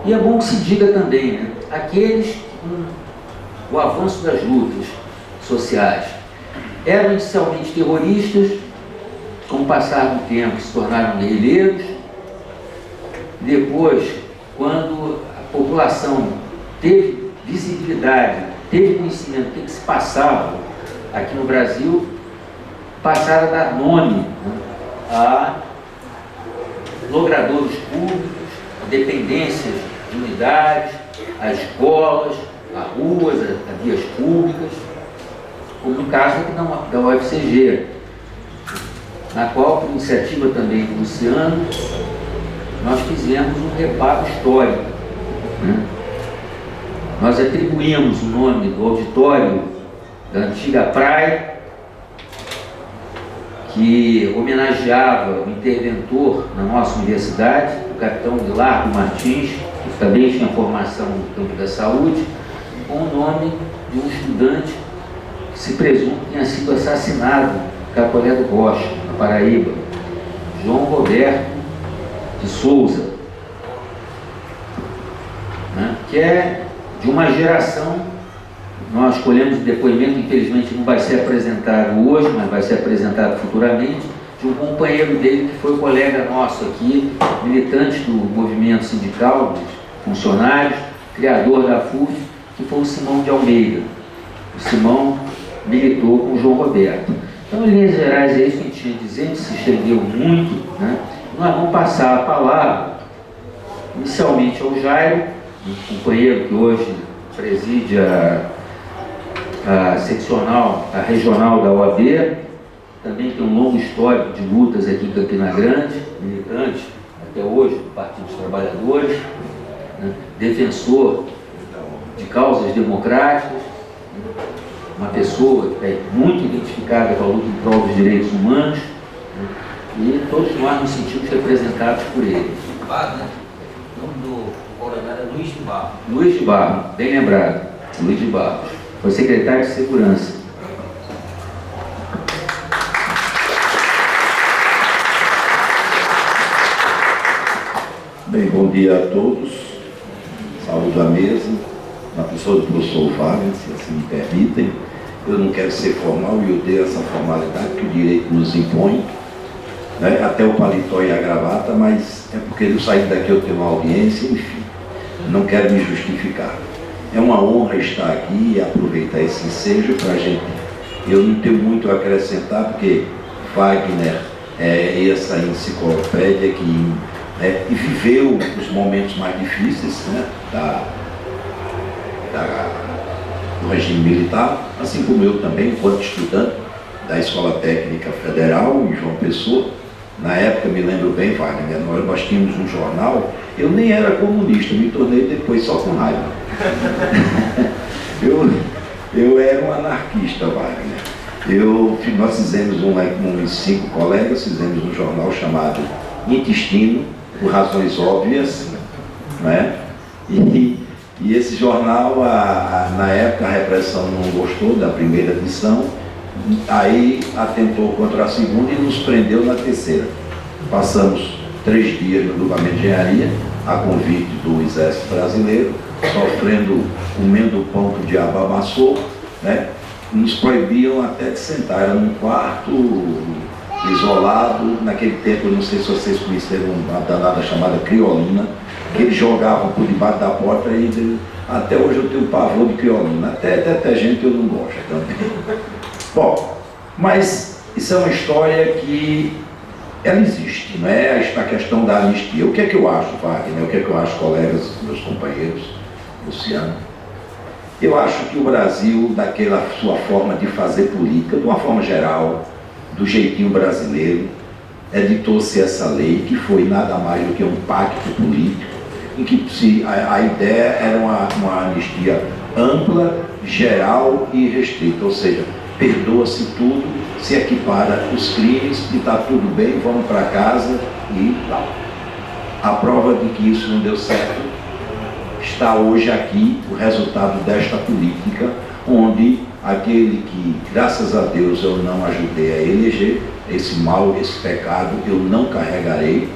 E é bom que se diga também, né, aqueles que, com o avanço das lutas sociais, eram inicialmente terroristas, com o passar do tempo se tornaram guerrilheiros, depois, quando a população teve visibilidade, teve conhecimento do que se passava aqui no Brasil, passaram a dar nome, né, a logradouros públicos, a dependências de unidades, a escolas, a ruas, a vias públicas, como no caso aqui da UFCG, na qual, por iniciativa também do Luciano, nós fizemos um reparo histórico. Nós atribuímos o nome do auditório da antiga praia, que homenageava o interventor na nossa universidade, o capitão Hilário Martins, que também tinha formação no campo da saúde, com o nome de um estudante que se presume que tenha sido assassinado em Capolé do Rocha, na Paraíba, João Roberto de Souza, né, que é de uma geração. Nós escolhemos o depoimento, infelizmente não vai ser apresentado hoje, mas vai ser apresentado futuramente, de um companheiro dele que foi colega nosso aqui, militante do movimento sindical, dos funcionários, criador da FUF, que foi o Simão de Almeida. O Simão militou com o João Roberto. Então, em linhas gerais, é isso que a gente tinha a dizer, a gente se estendeu muito, né? Nós vamos passar a palavra, inicialmente ao Jairo, um companheiro que hoje preside a seccional, a regional da OAB, também tem um longo histórico de lutas aqui em Campina Grande, militante até hoje do Partido dos Trabalhadores, né, defensor de causas democráticas, uma pessoa que é muito identificada com a luta em prol dos direitos humanos, né, e todos nós nos sentimos representados por ele. O nome do coronel é Luiz de Barros. Luiz de Barros, bem lembrado, Luiz de Barros. Foi secretário de Segurança. Bem, bom dia a todos. Saúdo a mesa, na pessoa do professor Wagner, se assim me permitem. Eu não quero ser formal e odeio essa formalidade que o direito nos impõe, né? Até o paletó e a gravata, mas é porque eu saí daqui, eu tenho uma audiência, enfim, não quero me justificar. É uma honra estar aqui e aproveitar esse ensejo para a gente. Eu não tenho muito a acrescentar, porque Wagner é essa enciclopédia que viveu os momentos mais difíceis, né, do regime militar, assim como eu também, enquanto estudante da Escola Técnica Federal em João Pessoa, Na época, me lembro bem, Wagner, nós tínhamos um jornal, eu nem era comunista, me tornei depois só com raiva. eu era um anarquista, Wagner. Nós fizemos uns 5 colegas, fizemos um jornal chamado Intestino, por razões óbvias, né? E esse jornal, na época, a repressão não gostou da primeira edição, aí atentou contra a segunda e nos prendeu na terceira. Passamos 3 dias no grupamento de engenharia, a convite do Exército Brasileiro, sofrendo, comendo o pão que o diabo amassou, né? Nos proibiam até de sentar, era num quarto isolado. Naquele tempo, eu não sei se vocês conheceram uma danada chamada criolina, que eles jogavam por debaixo da porta e até hoje eu tenho pavor de criolina, até detergente eu não gosto também. Bom, mas isso é uma história que ela existe, não é a questão da anistia. O que é que eu acho, Wagner? O que é que eu acho, colegas, meus companheiros, Luciano? Eu acho que o Brasil, daquela sua forma de fazer política, de uma forma geral, do jeitinho brasileiro, editou-se essa lei, que foi nada mais do que um pacto político, em que a ideia era uma anistia ampla, geral e restrita, ou seja, perdoa-se tudo, se equipara os crimes e está tudo bem, vamos para casa e tal. A prova de que isso não deu certo está hoje aqui, o resultado desta política, onde aquele que, graças a Deus, eu não ajudei a eleger, esse mal, esse pecado, eu não carregarei,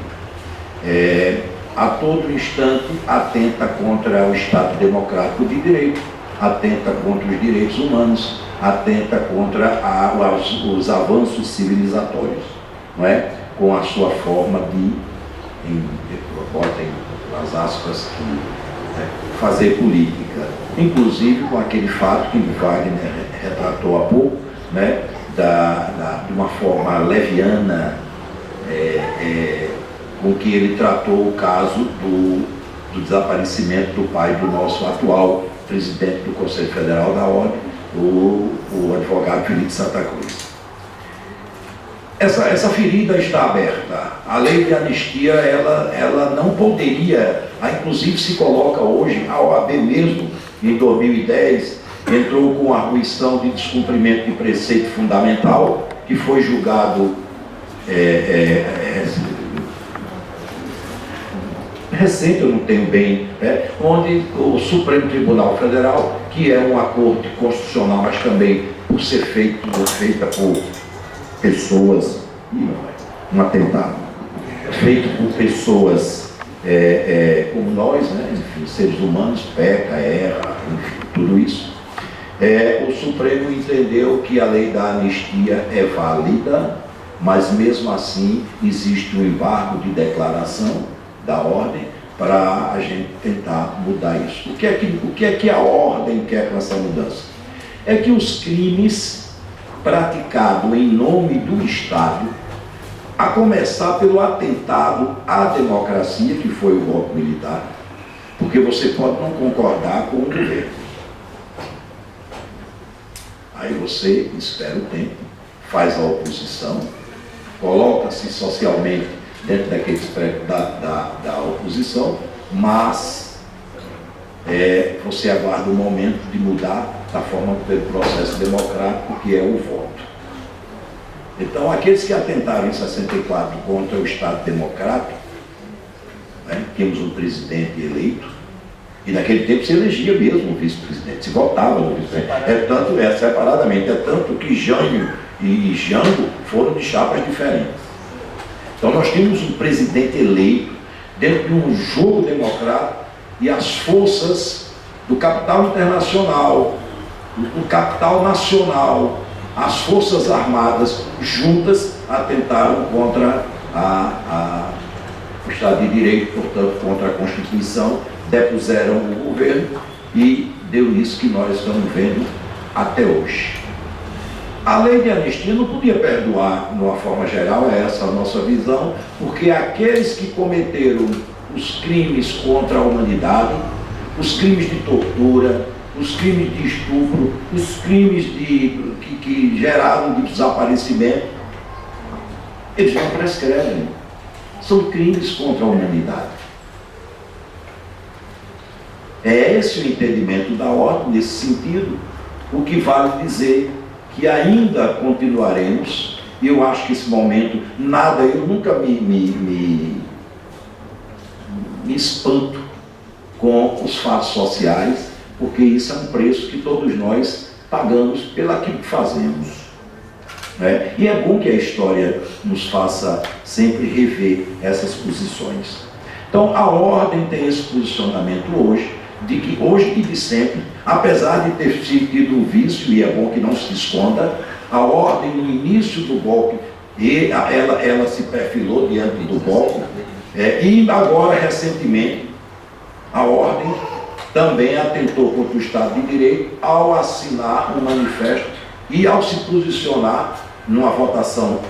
a todo instante atenta contra o Estado democrático de direito, atenta contra os direitos humanos, atenta contra os avanços civilizatórios, não é? Com a sua forma de, botem as aspas, fazer política, inclusive com aquele fato que Wagner retratou há pouco, né? De uma forma leviana, com que ele tratou o caso do desaparecimento do pai do nosso atual presidente do Conselho Federal da Ordem, o advogado Felipe Santa Cruz. Essa ferida está aberta. A lei de anistia, ela não poderia, inclusive se coloca hoje, a OAB mesmo, em 2010, entrou com a arguição de descumprimento de preceito fundamental, que foi julgado recente, eu não tenho bem, onde o Supremo Tribunal Federal, que é uma corte constitucional, mas também por ser feita por pessoas, um atentado, feito por pessoas como nós, né? Enfim, seres humanos, peca, erra, enfim, tudo isso. O Supremo entendeu que a lei da anistia é válida, mas mesmo assim existe um embargo de declaração da ordem para a gente tentar mudar isso. O que é que a ordem quer com essa mudança? É que os crimes praticados em nome do Estado, a começar pelo atentado à democracia, que foi o golpe militar, porque você pode não concordar com o governo. Aí você espera o tempo, faz a oposição, coloca-se socialmente dentro daquele espectro da oposição, mas você aguarda o momento de mudar da forma pelo processo democrático, que é o voto. Então, aqueles que atentaram em 64 contra o Estado democrático, né, tínhamos um presidente eleito, e naquele tempo se elegia mesmo um vice-presidente, se votava no vice-presidente, separadamente, tanto que Jânio e Jango foram de chapas diferentes. Então nós tínhamos um presidente eleito dentro de um jogo democrático e as forças do capital internacional, do capital nacional, as forças armadas juntas atentaram contra o Estado de Direito, portanto contra a Constituição, depuseram o governo e deu nisso que nós estamos vendo até hoje. A lei de anistia não podia perdoar, de uma forma geral, essa é a nossa visão, porque aqueles que cometeram os crimes contra a humanidade, os crimes de tortura, os crimes de estupro, os crimes que geraram de desaparecimento, eles não prescrevem. São crimes contra a humanidade. É esse o entendimento da ordem, nesse sentido, o que vale dizer que ainda continuaremos, e eu acho que esse momento, eu nunca me espanto com os fatos sociais, porque isso é um preço que todos nós pagamos pelo aquilo que fazemos. Né? E é bom que a história nos faça sempre rever essas posições. Então, a ordem tem esse posicionamento hoje, de que hoje e de sempre, apesar de ter tido um vício, e é bom que não se esconda, a ordem no início do golpe, ela se perfilou diante do golpe, e agora, recentemente, a ordem também atentou contra o Estado de Direito ao assinar um manifesto e ao se posicionar numa votação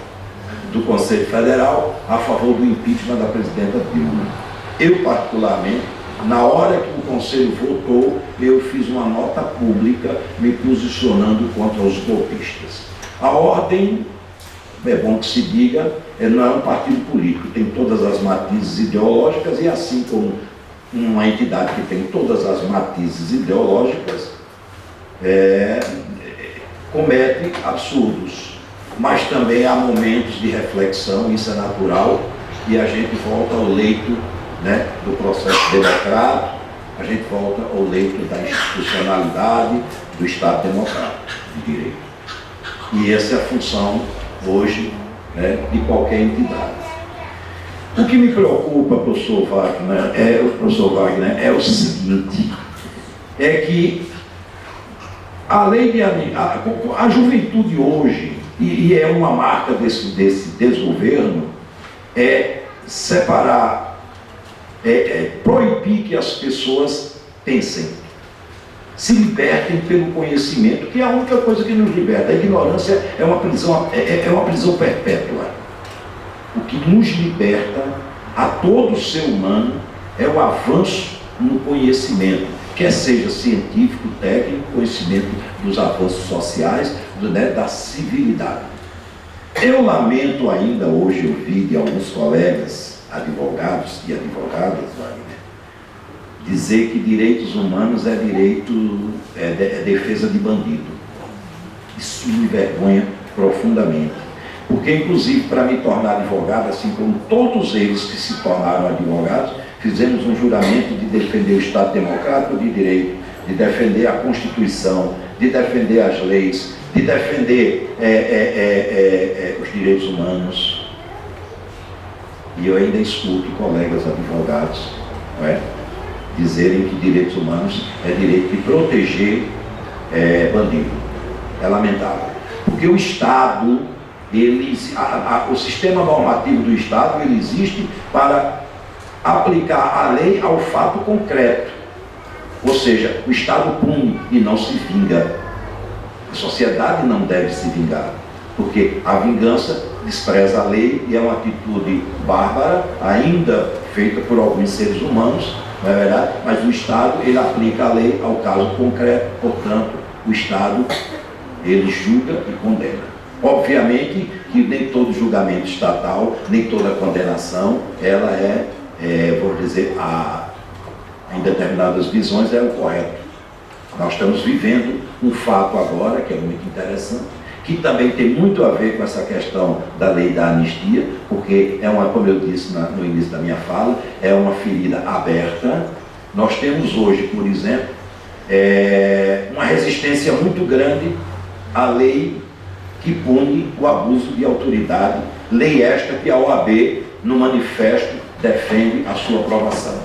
do Conselho Federal a favor do impeachment da presidenta Dilma. Eu, particularmente, na hora que o Conselho votou, eu fiz uma nota pública me posicionando contra os golpistas. A ordem, é bom que se diga, não é um partido político, tem todas as matizes ideológicas, e assim como uma entidade que tem todas as matizes ideológicas, comete absurdos. Mas também há momentos de reflexão, isso é natural, e a gente volta ao leito, né, do processo democrático, a gente volta ao leito da institucionalidade do Estado democrático de direito. E essa é a função hoje, né, de qualquer entidade. O que me preocupa, professor Wagner, é o seguinte, é que a lei de a juventude hoje, e é uma marca desse desgoverno, é separar, proibir que as pessoas pensem, se libertem pelo conhecimento, que é a única coisa que nos liberta. A ignorância é uma prisão perpétua. O que nos liberta a todo ser humano é o avanço no conhecimento, quer seja científico, técnico, conhecimento dos avanços sociais, da civilidade. Eu lamento ainda hoje ouvir de alguns colegas, advogados e advogadas, Wagner, dizer que direitos humanos é defesa de bandido. Isso me envergonha profundamente. Porque, inclusive, para me tornar advogado, assim como todos eles que se tornaram advogados, fizemos um juramento de defender o Estado democrático de direito, de defender a Constituição, de defender as leis, de defender os direitos humanos. E eu ainda escuto colegas advogados, não é, dizerem que direitos humanos é direito de proteger bandido. É lamentável. Porque o Estado, o sistema normativo do Estado, ele existe para aplicar a lei ao fato concreto. Ou seja, o Estado pune e não se vinga. A sociedade não deve se vingar, porque a vingança despreza a lei e é uma atitude bárbara, ainda feita por alguns seres humanos, não é verdade? Mas o Estado, ele aplica a lei ao caso concreto, portanto, o Estado, ele julga e condena. Obviamente que nem todo julgamento estatal, nem toda condenação, ela vamos dizer, em determinadas visões é o correto. Nós estamos vivendo um fato agora, que é muito interessante, que também tem muito a ver com essa questão da lei da anistia, porque como eu disse no início da minha fala, é uma ferida aberta. Nós temos hoje, por exemplo, uma resistência muito grande à lei que pune o abuso de autoridade, lei esta que a OAB, no manifesto, defende a sua aprovação.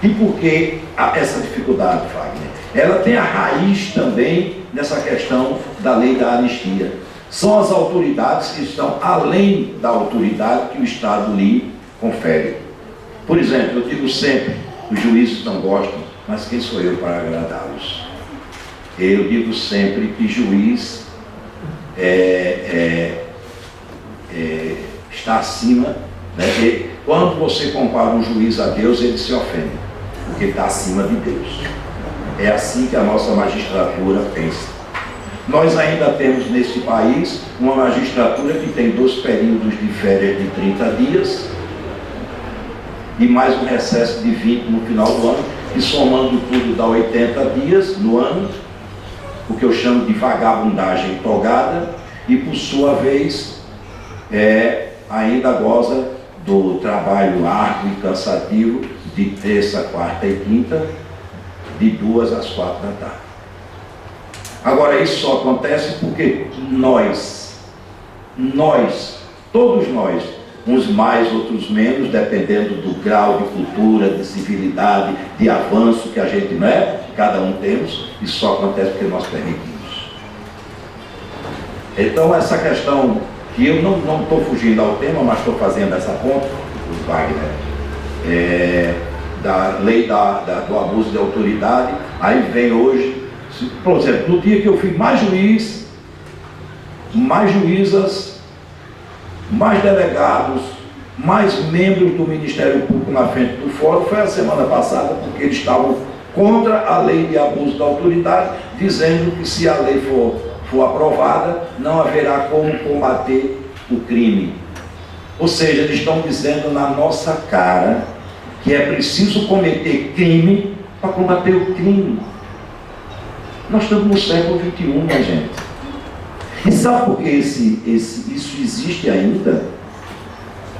E por que essa dificuldade, Wagner? Ela tem a raiz também nessa questão da lei da anistia. São as autoridades que estão além da autoridade que o Estado lhe confere. Por exemplo, eu digo sempre, os juízes não gostam, mas quem sou eu para agradá-los? Eu digo sempre que juiz está acima, né? E quando você compara um juiz a Deus, ele se ofende, porque está acima de Deus. É assim que a nossa magistratura pensa. Nós ainda temos nesse país uma magistratura que tem 2 períodos de férias de 30 dias e mais um recesso de 20 no final do ano, e somando tudo dá 80 dias no ano, o que eu chamo de vagabundagem togada, e por sua vez ainda goza do trabalho árduo e cansativo de terça, quarta e quinta, de 2 às 4 da tarde. Agora, isso só acontece porque todos nós, uns mais, outros menos, dependendo do grau de cultura, de civilidade, de avanço que a gente não é, cada um temos, isso só acontece porque nós permitimos. Então, essa questão, que eu não estou fugindo ao tema, mas estou fazendo essa ponta, o Wagner, da lei do abuso de autoridade, aí vem hoje, por exemplo, no dia que eu fui mais juiz, mais juízas, mais delegados, mais membros do Ministério Público na frente do fórum, foi a semana passada, porque eles estavam contra a lei de abuso da autoridade, dizendo que se a lei for aprovada, não haverá como combater o crime. Ou seja, eles estão dizendo na nossa cara que é preciso cometer crime para combater o crime. Nós estamos no século XXI, minha gente. E sabe por que isso existe ainda?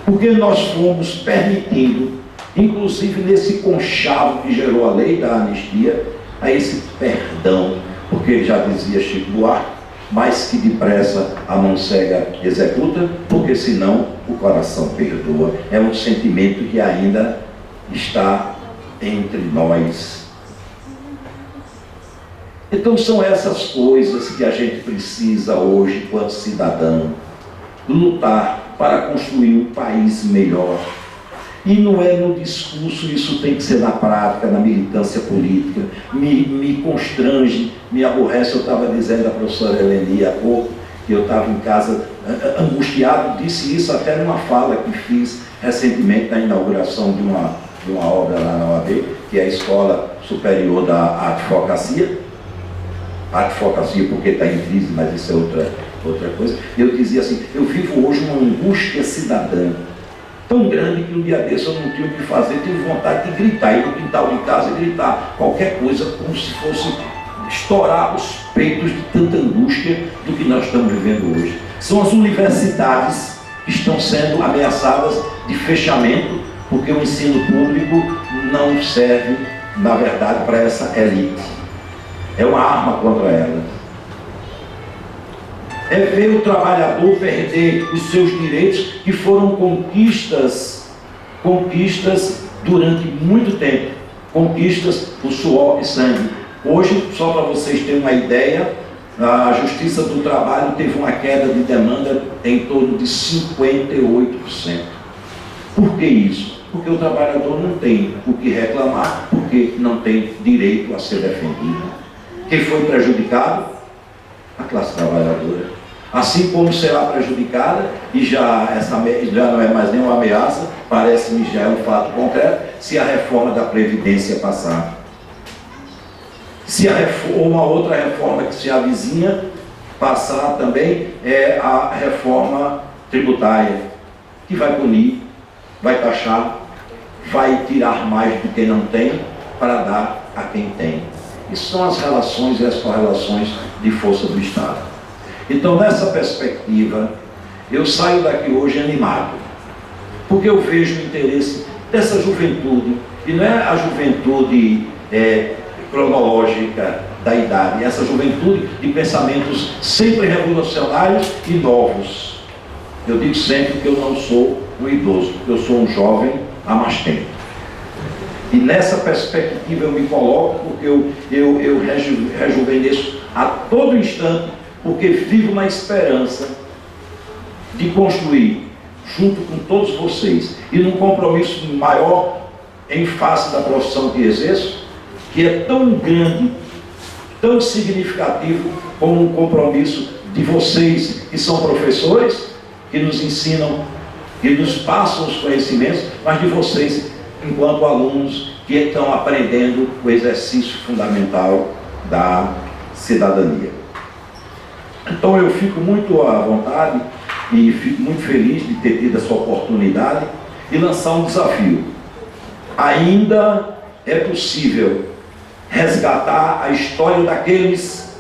Porque nós fomos permitindo, inclusive nesse conchavo que gerou a lei da anistia, a esse perdão, porque já dizia Chico Buarque, mais que depressa a mão cega executa, porque senão o coração perdoa. É um sentimento que ainda está entre nós. Então são essas coisas que a gente precisa hoje, enquanto cidadão, lutar para construir um país melhor. E não é no discurso, isso tem que ser na prática, na militância política. Me constrange, me aborrece. Eu estava dizendo à professora Eleni há pouco, que eu estava em casa angustiado, disse isso até numa fala que fiz recentemente na inauguração de uma obra lá na OAB, que é a Escola Superior da Advocacia. Advocacia porque está em crise, mas isso é outra coisa. Eu dizia assim, eu vivo hoje uma angústia cidadã tão grande que um dia desse eu não tinha o que fazer, tive vontade de gritar, ir no quintal de casa e gritar qualquer coisa, como se fosse estourar os peitos de tanta angústia do que nós estamos vivendo hoje. São as universidades que estão sendo ameaçadas de fechamento, porque o ensino público não serve, na verdade, para essa elite. É uma arma contra ela. É ver o trabalhador perder os seus direitos, que foram conquistas durante muito tempo, conquistas por suor e sangue. Hoje, só para vocês terem uma ideia, a Justiça do Trabalho teve uma queda de demanda em torno de 58%. Por que isso? Porque o trabalhador não tem o que reclamar, porque não tem direito a ser defendido. Quem foi prejudicado? A classe trabalhadora. Assim como será prejudicada, e já não é mais nenhuma ameaça, parece-me já é um fato concreto, se a reforma da Previdência passar. Se uma outra reforma que se avizinha passar também, é a reforma tributária, que vai punir, vai taxar, vai tirar mais do que não tem para dar a quem tem. Isso são as relações e as correlações de força do Estado. Então, nessa perspectiva, eu saio daqui hoje animado, porque eu vejo o interesse dessa juventude, e não é a juventude cronológica da idade, é essa juventude de pensamentos sempre revolucionários e novos. Eu digo sempre que eu não sou um idoso, eu sou um jovem há mais tempo. E nessa perspectiva eu me coloco, porque eu rejuvenesço a todo instante, porque vivo na esperança de construir, junto com todos vocês, e num compromisso maior em face da profissão que exerço, que é tão grande, tão significativo, como um compromisso de vocês que são professores, que nos ensinam, que nos passam os conhecimentos, mas de vocês enquanto alunos que estão aprendendo o exercício fundamental da cidadania. Então eu fico muito à vontade e fico muito feliz de ter tido essa oportunidade e lançar um desafio. Ainda é possível resgatar a história daqueles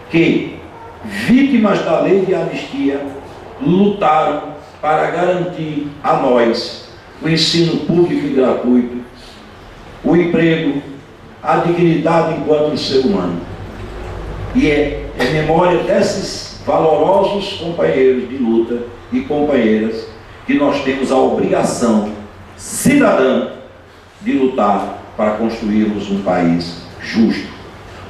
que, vítimas da lei de anistia, lutaram para garantir a nós o ensino público e gratuito, o emprego, a dignidade enquanto ser humano. E é memória desses valorosos companheiros de luta e companheiras que nós temos a obrigação cidadã de lutar para construirmos um país justo,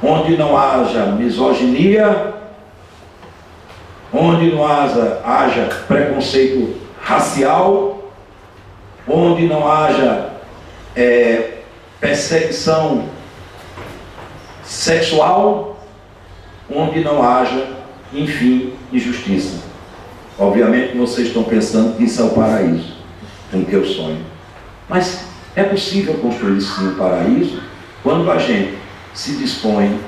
onde não haja misoginia, onde não haja preconceito racial, onde não haja perseguição sexual, onde não haja, enfim, injustiça. Obviamente vocês estão pensando que isso é o paraíso com que eu sonho. Mas é possível construir sim um paraíso quando a gente se dispõe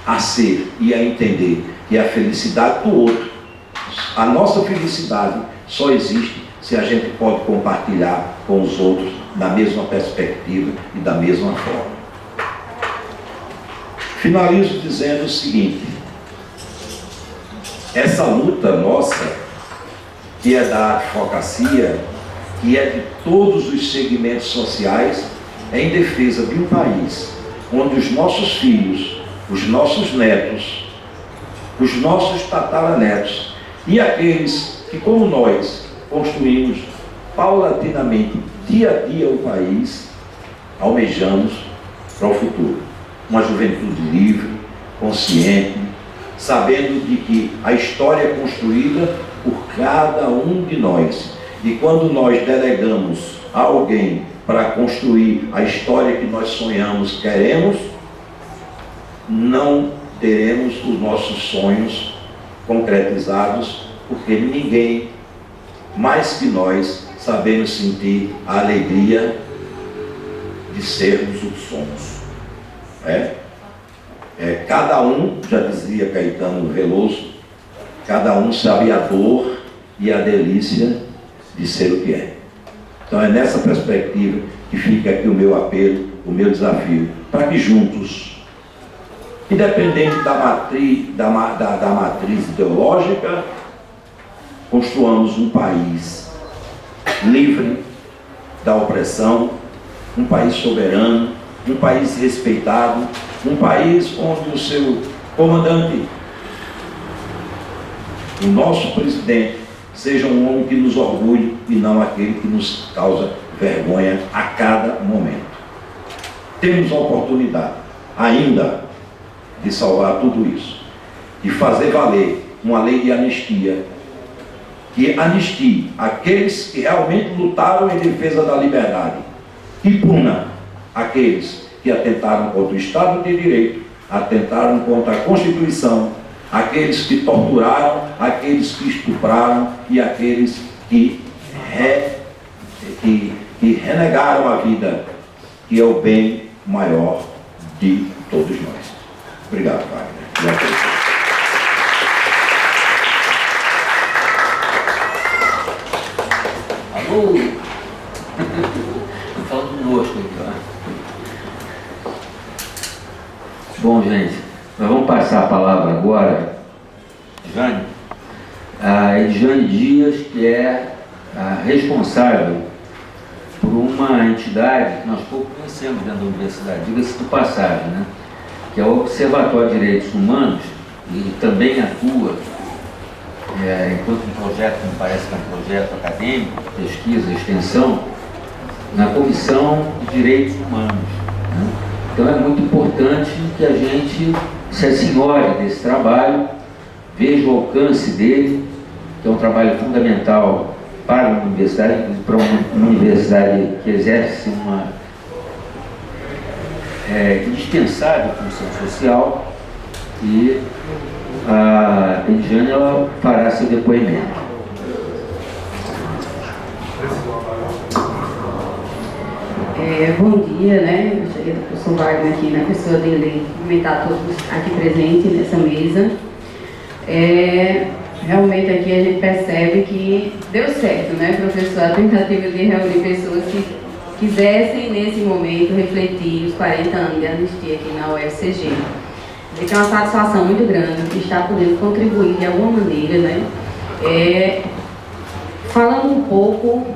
a ser e a entender que a felicidade do outro, a nossa felicidade só existe se a gente pode compartilhar com os outros da mesma perspectiva e da mesma forma. Finalizo dizendo o seguinte: essa luta nossa, que é da advocacia, que é de todos os segmentos sociais, é em defesa de um país onde os nossos filhos, os nossos netos, os nossos tataranetos e aqueles que, como nós, construímos paulatinamente, dia a dia, o país, almejamos para o futuro. Uma juventude livre, consciente, sabendo de que a história é construída por cada um de nós. E quando nós delegamos a alguém para construir a história que nós sonhamos, queremos, não teremos os nossos sonhos concretizados, porque ninguém mais que nós sabemos sentir a alegria de sermos o que somos. Cada um, já dizia Caetano Veloso, cada um sabe a dor e a delícia de ser o que é. Então é nessa perspectiva que fica aqui o meu apelo, o meu desafio, para que juntos, independente da matriz ideológica, construamos um país livre da opressão, um país soberano, um país respeitado, um país onde o seu comandante, o nosso presidente, seja um homem que nos orgulhe e não aquele que nos causa vergonha a cada momento. Temos a oportunidade ainda de salvar tudo isso, de fazer valer uma lei de anistia, que anistie aqueles que realmente lutaram em defesa da liberdade e puna aqueles que atentaram contra o Estado de Direito, atentaram contra a Constituição, aqueles que torturaram, aqueles que estupraram e aqueles que renegaram a vida, que é o bem maior de todos nós. Obrigado, Wagner. Alô? Fala conosco então. Bom, gente, nós vamos passar a palavra agora Jane? a Edjane Dias, que é a responsável por uma entidade que nós pouco conhecemos dentro da universidade, diga-se de passagem, né? Que é o Observatório de Direitos Humanos, e também atua, enquanto um projeto, me parece que é um projeto acadêmico, pesquisa, extensão, na Comissão de Direitos Humanos, né? Então é muito importante que a gente se assinore desse trabalho, veja o alcance dele, que é um trabalho fundamental para uma universidade, que exerce uma indispensável função social, e a Edjane, ela fará seu depoimento. Bom dia, né? Eu cheguei do professor Wagner aqui na pessoa dele, cumprimentar todos aqui presentes nessa mesa. Realmente aqui a gente percebe que deu certo, né, professor? A tentativa de reunir pessoas que quisessem, nesse momento, refletir os 40 anos de anistia aqui na UFCG. É uma satisfação muito grande estar podendo contribuir de alguma maneira, né? Falando um pouco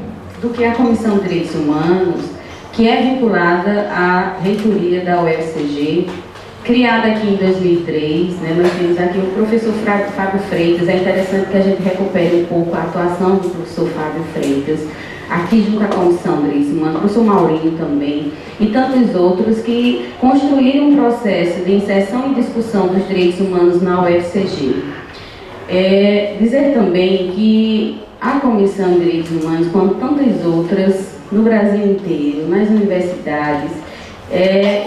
do que é a Comissão de Direitos Humanos, que é vinculada à reitoria da UFCG, criada aqui em 2003, né? Nós temos aqui o professor Fábio Freitas. É interessante que a gente recupere um pouco a atuação do professor Fábio Freitas, aqui junto à Comissão de Direitos Humanos, o professor Maurinho também, e tantos outros que construíram um processo de inserção e discussão dos direitos humanos na UFCG. Dizer também que a Comissão de Direitos Humanos, como tantas outras no Brasil inteiro, nas universidades,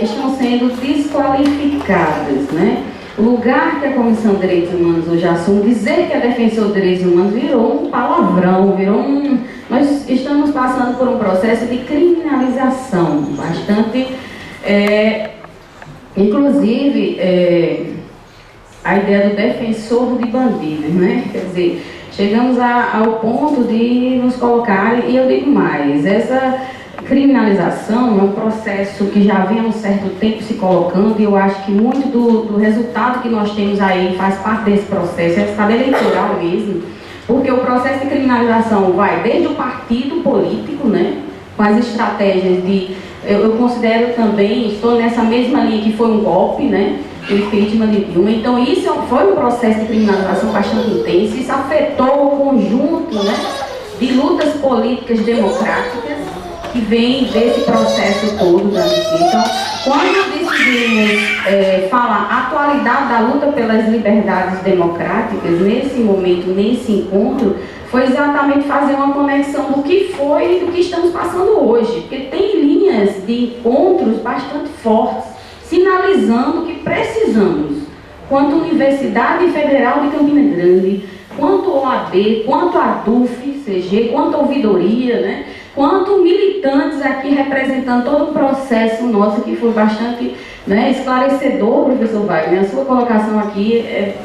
estão sendo desqualificadas, né? O lugar que a Comissão de Direitos Humanos hoje assume, dizer que é defensor de direitos humanos virou um palavrão, nós estamos passando por um processo de criminalização bastante, inclusive a ideia do defensor de bandidos, né? Quer dizer, chegamos ao ponto de nos colocar, e eu digo mais, essa criminalização é um processo que já vem há um certo tempo se colocando, e eu acho que muito do resultado que nós temos aí faz parte desse processo, é estado eleitoral mesmo, porque o processo de criminalização vai desde o partido político, né, com as estratégias de, eu considero também, estou nessa mesma linha que foi um golpe, né, o impeachment de Dilma. Então isso foi um processo de criminalização bastante intenso, isso afetou o conjunto, né, de lutas políticas democráticas que vem desse processo todo da anistia. Então, quando decidimos falar a atualidade da luta pelas liberdades democráticas, nesse momento, nesse encontro, foi exatamente fazer uma conexão do que foi e do que estamos passando hoje, porque tem linhas de encontros bastante fortes, sinalizando que precisamos, quanto Universidade Federal de Campina Grande, quanto OAB, quanto a DUF-CG, quanto a ouvidoria, né, quanto militantes aqui representando todo o processo nosso, que foi bastante, né, esclarecedor, professor Wagner. A sua colocação aqui é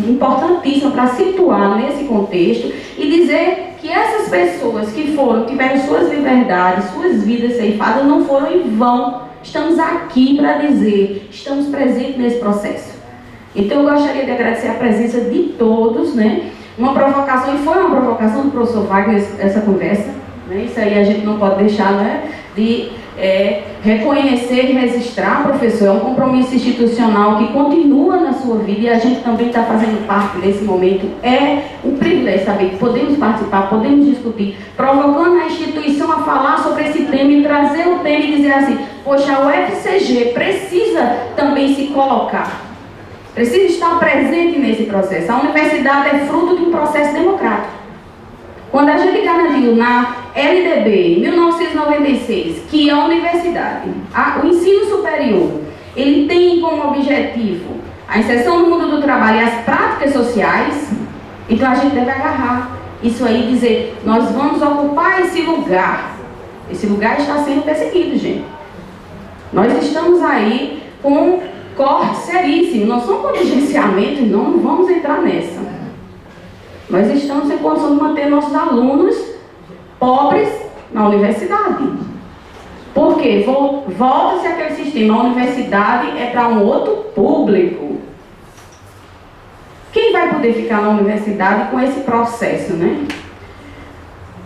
importantíssima para situar nesse contexto e dizer que essas pessoas que tiveram suas liberdades, suas vidas ceifadas, não foram em vão. Estamos aqui para dizer, estamos presentes nesse processo. Então eu gostaria de agradecer a presença de todos, né? Uma provocação, e foi uma provocação do professor Wagner essa conversa, né? Isso aí a gente não pode deixar, né, de reconhecer e registrar, professor. É um compromisso institucional que continua na sua vida, e a gente também está fazendo parte desse momento. É um privilégio saber que podemos participar, podemos discutir, provocando a instituição a falar sobre esse tema e trazer o tema e dizer assim, poxa, a UFCG precisa também se colocar, precisa estar presente nesse processo. A universidade é fruto de um processo democrático. Quando a gente garantiu na LDB, em 1996, que a universidade, o ensino superior, ele tem como objetivo a inserção no mundo do trabalho e as práticas sociais, então a gente deve agarrar isso aí e dizer, nós vamos ocupar esse lugar. Esse lugar está sendo perseguido, gente. Nós estamos aí com corte seríssimo, nós somos contingenciamento, não vamos entrar nessa. Nós estamos em condição de manter nossos alunos pobres na universidade. Por quê? Volta-se àquele sistema, a universidade é para um outro público. Quem vai poder ficar na universidade com esse processo, né?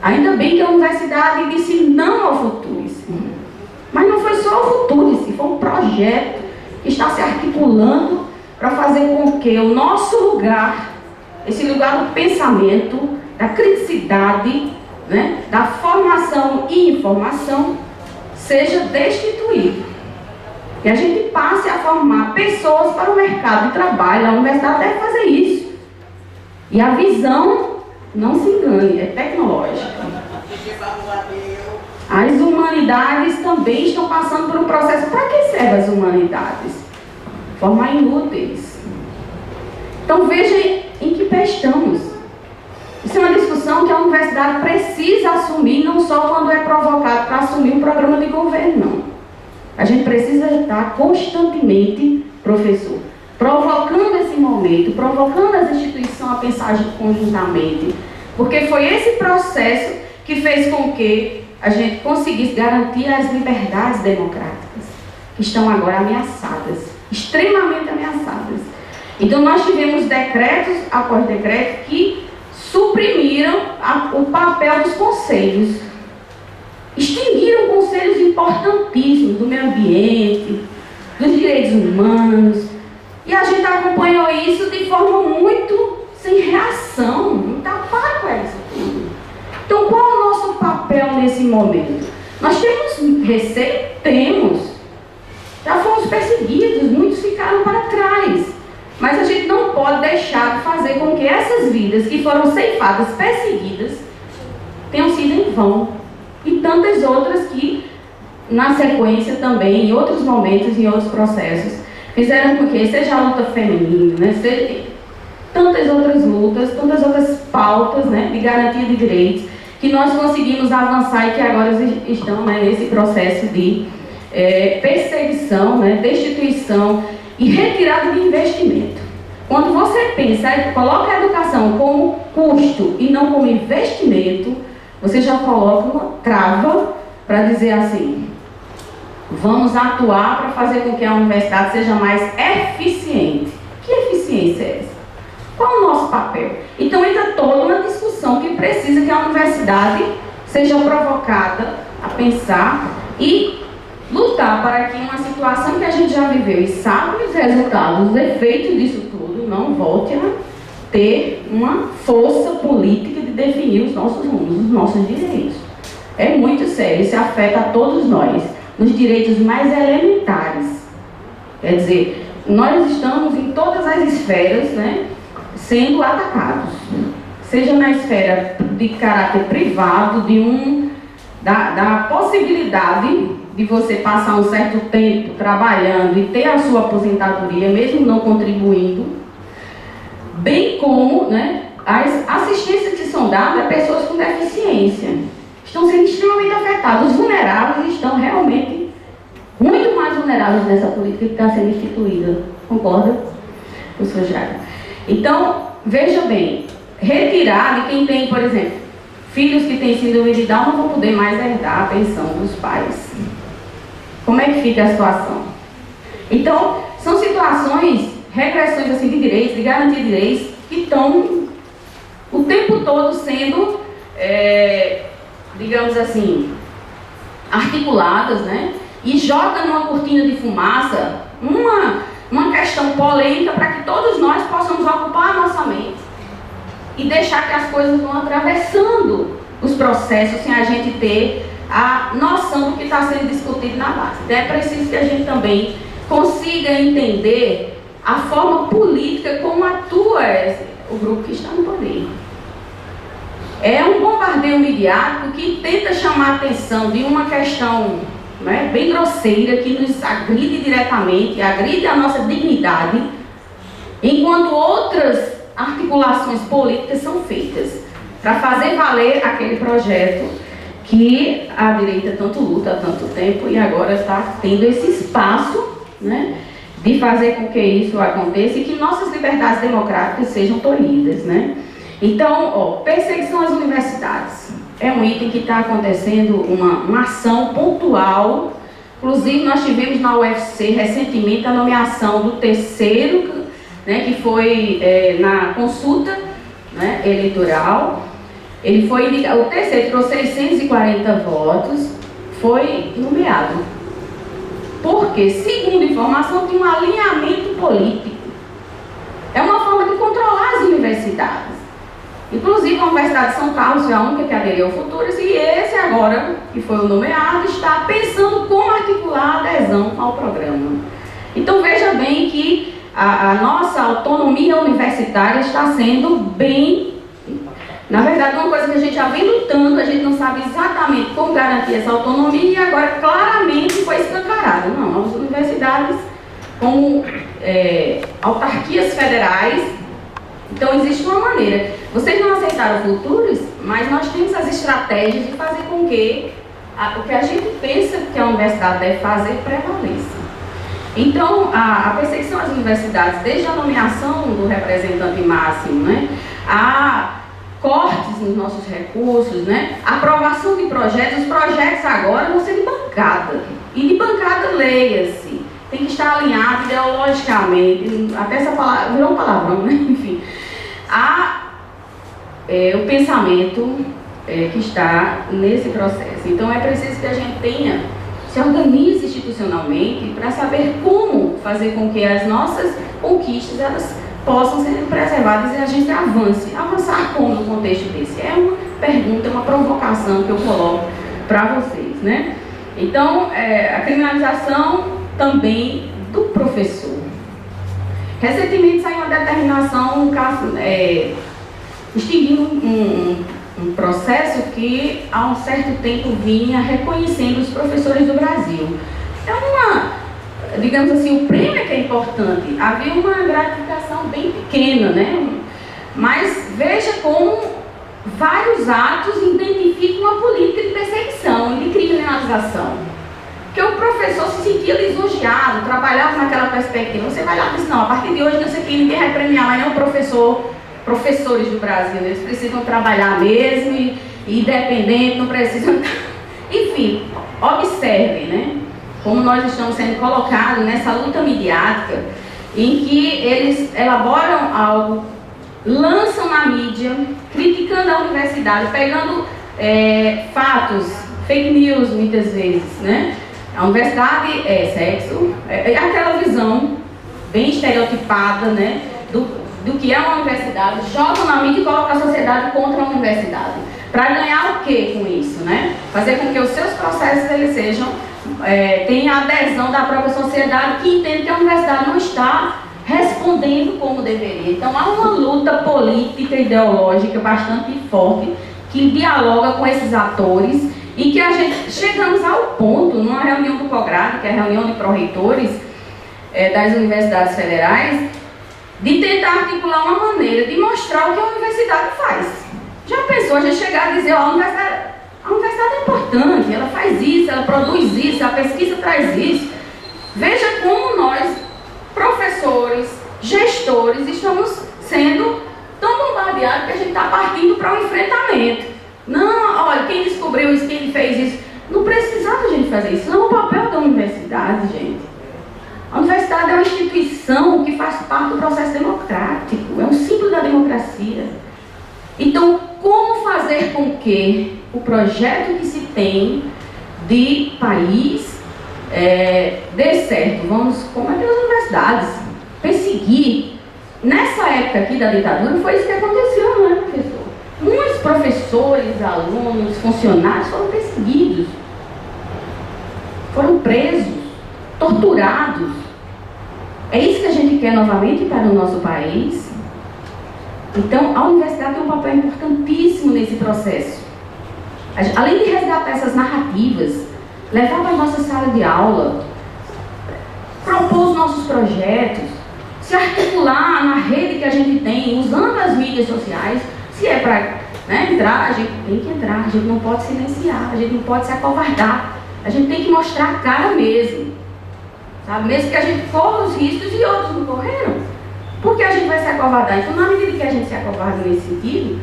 Ainda bem que a universidade disse não ao Futurice. Mas não foi só o Futurice, foi um projeto que está se articulando para fazer com que o nosso lugar, esse lugar do pensamento, da criticidade, né, da formação e informação, seja destituído. Que a gente passe a formar pessoas para o mercado de trabalho. A universidade deve fazer isso. E a visão, não se engane, é tecnológica. As humanidades também estão passando por um processo. Para que servem as humanidades? Formar inúteis. Então veja em que pé estamos. Isso é uma discussão que a universidade precisa assumir, não só quando é provocado para assumir um programa de governo, não. A gente precisa estar constantemente, professor, provocando esse momento, provocando as instituições a pensar conjuntamente, porque foi esse processo que fez com que a gente conseguisse garantir as liberdades democráticas, que estão agora ameaçadas, extremamente ameaçadas. Então nós tivemos decretos após decretos que suprimiram o papel dos conselhos, extinguiram conselhos importantíssimos do meio ambiente, dos direitos humanos, e a gente acompanhou isso de forma muito sem reação, muito apática isso tudo. Então qual é o nosso papel nesse momento? Nós temos receio? Temos. Já fomos perseguidos, muitos ficaram para trás. Mas a gente não pode deixar de fazer com que essas vidas que foram ceifadas, perseguidas, tenham sido em vão. E tantas outras que, na sequência também, em outros momentos, em outros processos, fizeram com que, seja a luta feminina, né, seja tantas outras lutas, tantas outras pautas, né, de garantia de direitos, que nós conseguimos avançar e que agora estão, né, nesse processo de perseguição, né, destituição e retirada de investimento. Quando você pensa e coloca a educação como custo e não como investimento, você já coloca uma trava para dizer assim: vamos atuar para fazer com que a universidade seja mais eficiente. Que eficiência é essa? Qual é o nosso papel? Então entra toda uma discussão que precisa que a universidade seja provocada a pensar e lutar para que uma situação que a gente já viveu e sabe os resultados, os efeitos disso tudo, não volte a ter uma força política de definir os nossos rumos, os nossos direitos. É muito sério, isso afeta a todos nós, nos direitos mais elementares. Quer dizer, nós estamos em todas as esferas, né, sendo atacados. Seja na esfera de caráter privado, da possibilidade de você passar um certo tempo trabalhando e ter a sua aposentadoria, mesmo não contribuindo, bem como, né, as assistências que são dadas a pessoas com deficiência. Estão sendo extremamente afetados. Os vulneráveis estão realmente muito mais vulneráveis nessa política que está sendo instituída. Concorda, professor Jair? Então, veja bem, retirar de quem tem, por exemplo, filhos que têm síndrome de Down não vão poder mais herdar a pensão dos pais. Como é que fica a situação? Então, são situações, regressões assim, de direitos, de garantia de direitos, que estão o tempo todo sendo, digamos assim, articuladas, né? E joga numa cortina de fumaça uma questão polêmica para que todos nós possamos ocupar a nossa mente e deixar que as coisas vão atravessando os processos sem a gente ter a noção do que está sendo discutido na base. Então é preciso que a gente também consiga entender a forma política como atua o grupo que está no poder. É um bombardeio midiático que tenta chamar a atenção de uma questão, né, bem grosseira, que nos agride diretamente, agride a nossa dignidade, enquanto outras articulações políticas são feitas para fazer valer aquele projeto que a direita tanto luta há tanto tempo e agora está tendo esse espaço, né, de fazer com que isso aconteça e que nossas liberdades democráticas sejam tolhidas, né? Então, perseguição às universidades é um item que está acontecendo, uma ação pontual. Inclusive, nós tivemos na UFC recentemente a nomeação do terceiro, né, que foi na consulta, né, eleitoral. Ele foi indicado, o terceiro trouxe 640 votos, foi nomeado. Porque, segundo informação, tinha um alinhamento político. É uma forma de controlar as universidades. Inclusive, a Universidade de São Carlos foi a única que aderiu ao Futuras, e esse agora, que foi o nomeado, está pensando como articular a adesão ao programa. Então, veja bem que a nossa autonomia universitária está sendo bem... Na verdade, uma coisa que a gente já vem lutando, a gente não sabe exatamente como garantir essa autonomia, e agora claramente foi escancarada. Não, as universidades, como autarquias federais, então existe uma maneira. Vocês não aceitaram futuros, mas nós temos as estratégias de fazer com que o que a gente pensa que a universidade deve fazer prevaleça. Então, a perseguição às universidades, desde a nomeação do representante máximo, né, a cortes nos nossos recursos, né, aprovação de projetos, os projetos agora vão ser de bancada. E de bancada, leia-se, tem que estar alinhado ideologicamente, até essa palavra, virou um palavrão, né, enfim. O pensamento que está nesse processo. Então, é preciso que a gente se organize institucionalmente para saber como fazer com que as nossas conquistas elas possam ser preservadas e a gente avance. Avançar como no contexto desse? É uma pergunta, uma provocação que eu coloco para vocês, né? Então, a criminalização também do professor. Recentemente saiu uma determinação, extinguindo um processo que há um certo tempo vinha reconhecendo os professores do Brasil. É digamos assim, o prêmio é que é importante. Havia uma gratificação bem pequena, né? Mas veja como vários atos identificam uma política de perseguição e de criminalização. Porque o professor se sentia lisonjeado, trabalhava naquela perspectiva. Você vai lá e diz, não, a partir de hoje não sei quem, ninguém vai premiar, mas não professores do Brasil, eles precisam trabalhar mesmo e independente, não precisam... Enfim, observe, né, como nós estamos sendo colocados nessa luta midiática em que eles elaboram algo, lançam na mídia, criticando a universidade, pegando fatos, fake news muitas vezes, né? A universidade é sexo, é aquela visão bem estereotipada, né, do que é uma universidade, jogam na mídia e colocam a sociedade contra a universidade. Para ganhar o que com isso, né? Fazer com que os seus processos eles tenham a adesão da própria sociedade que entende que a universidade não está respondendo como deveria. Então há uma luta política e ideológica bastante forte que dialoga com esses atores e que a gente chegamos ao ponto, numa reunião do COGRAD, que é a reunião de pró-reitores das universidades federais, de tentar articular uma maneira de mostrar o que a universidade faz. Já pensou a gente chegar a dizer, ó, a universidade é importante, ela faz isso, ela produz isso, a pesquisa traz isso. Veja como nós, professores, gestores, estamos sendo tão bombardeados que a gente está partindo para um enfrentamento. Não, olha, quem descobriu isso, quem fez isso. Não precisava a gente fazer isso, não é o papel da universidade, gente. A universidade é uma instituição que faz parte do processo democrático, é um símbolo da democracia. Então, como fazer com que o projeto que se tem de país dê certo? Vamos combater as universidades, perseguir. Nessa época aqui da ditadura, foi isso que aconteceu, não é, professor? Muitos professores, alunos, funcionários foram perseguidos, foram presos, torturados. É isso que a gente quer novamente para o nosso país. Então, a universidade tem um papel importantíssimo nesse processo. Além de resgatar essas narrativas, levar para a nossa sala de aula, propor os nossos projetos, se articular na rede que a gente tem, usando as mídias sociais. Se é para entrar, a gente tem que entrar, a gente não pode silenciar, a gente não pode se acovardar, a gente tem que mostrar a cara mesmo, sabe? Mesmo que a gente corra os riscos e outros não correram, porque a gente vai se acovardar. Então, na medida que a gente se acovarda nesse sentido,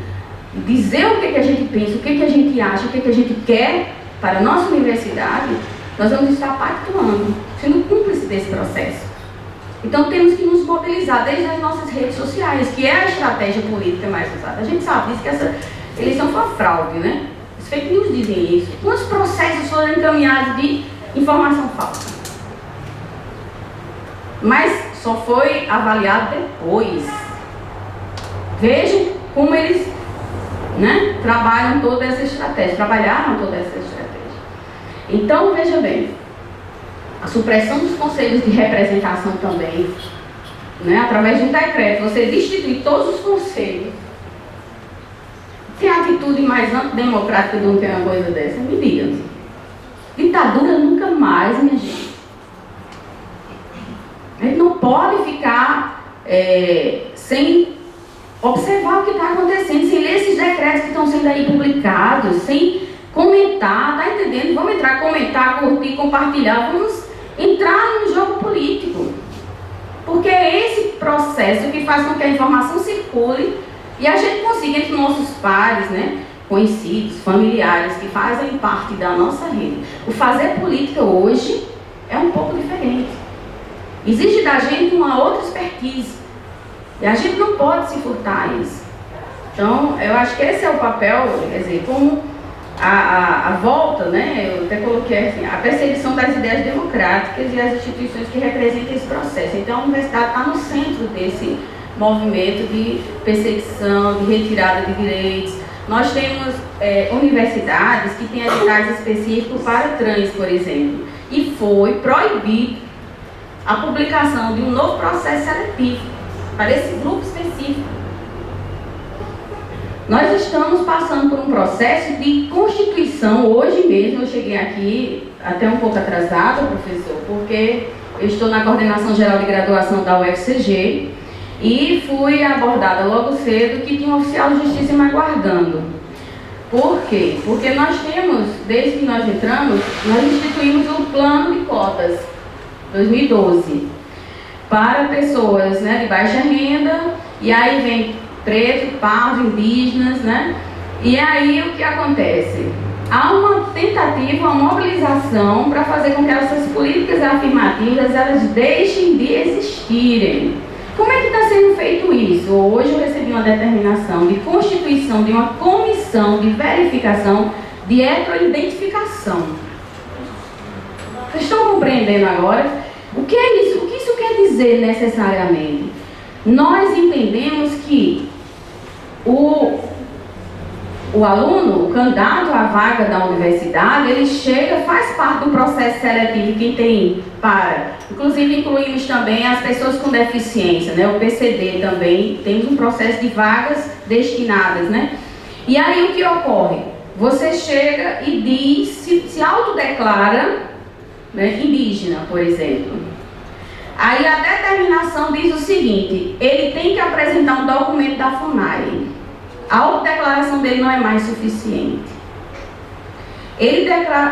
dizer o que a gente pensa, o que a gente acha, o que a gente quer para a nossa universidade, nós vamos estar pactuando, sendo cúmplice desse processo. Então temos que nos mobilizar desde as nossas redes sociais, que é a estratégia política mais usada. A gente sabe disso, que essa eleição foi uma fraude, né? Os fake news dizem isso. Quantos processos foram encaminhados de informação falsa? Mas só foi avaliado depois. Vejam como eles trabalham toda essa estratégia, trabalharam toda essa estratégia. Então, veja bem, a supressão dos conselhos de representação também, através de um decreto, você destitui todos os conselhos. Tem atitude mais antidemocrática do que uma coisa dessa? Me diga. Ditadura nunca mais, minha gente. A gente não pode ficar sem observar o que está acontecendo, sem ler esses decretos que estão sendo aí publicados, sem comentar, tá entendendo? Vamos entrar, comentar, curtir, compartilhar, vamos entrar no jogo político. Porque é esse processo que faz com que a informação circule e a gente consiga, entre nossos pares, né, conhecidos, familiares, que fazem parte da nossa rede. O fazer política hoje é um pouco diferente. Exige da gente uma outra expertise. E a gente não pode se furtar a isso. Então, eu acho que esse é o papel, quer dizer, como a volta, né, eu até coloquei assim, a perseguição das ideias democráticas e as instituições que representam esse processo. Então, a universidade está no centro desse movimento de perseguição, de retirada de direitos. Nós temos universidades que têm editais específicos para trans, por exemplo, e foi proibido a publicação de um novo processo seletivo para esse grupo específico. Nós estamos passando por um processo de constituição. Hoje mesmo eu cheguei aqui, até um pouco atrasada, professor, porque eu estou na Coordenação Geral de Graduação da UFCG e fui abordada logo cedo que tinha um oficial de justiça me aguardando. Por quê? Porque nós temos, desde que nós entramos, nós instituímos um plano de cotas, 2012, para pessoas, né, de baixa renda, e aí vem preto, pardo, indígenas, né? E aí o que acontece? Há uma tentativa, uma mobilização para fazer com que essas políticas afirmativas elas deixem de existirem. Como é que está sendo feito isso? Hoje eu recebi uma determinação de constituição de uma comissão de verificação de heteroidentificação. Vocês estão compreendendo agora? O que é isso? O que isso quer dizer necessariamente? Nós entendemos que o aluno, o candidato à vaga da universidade, ele chega, faz parte do processo seletivo, quem tem para. Inclusive incluímos também as pessoas com deficiência, né? O PCD também, temos um processo de vagas destinadas, né? E aí o que ocorre? Você chega e diz, se autodeclara, né, indígena, por exemplo. Aí a determinação diz o seguinte, ele tem que apresentar um documento da FUNAI. A autodeclaração dele não é mais suficiente. Ele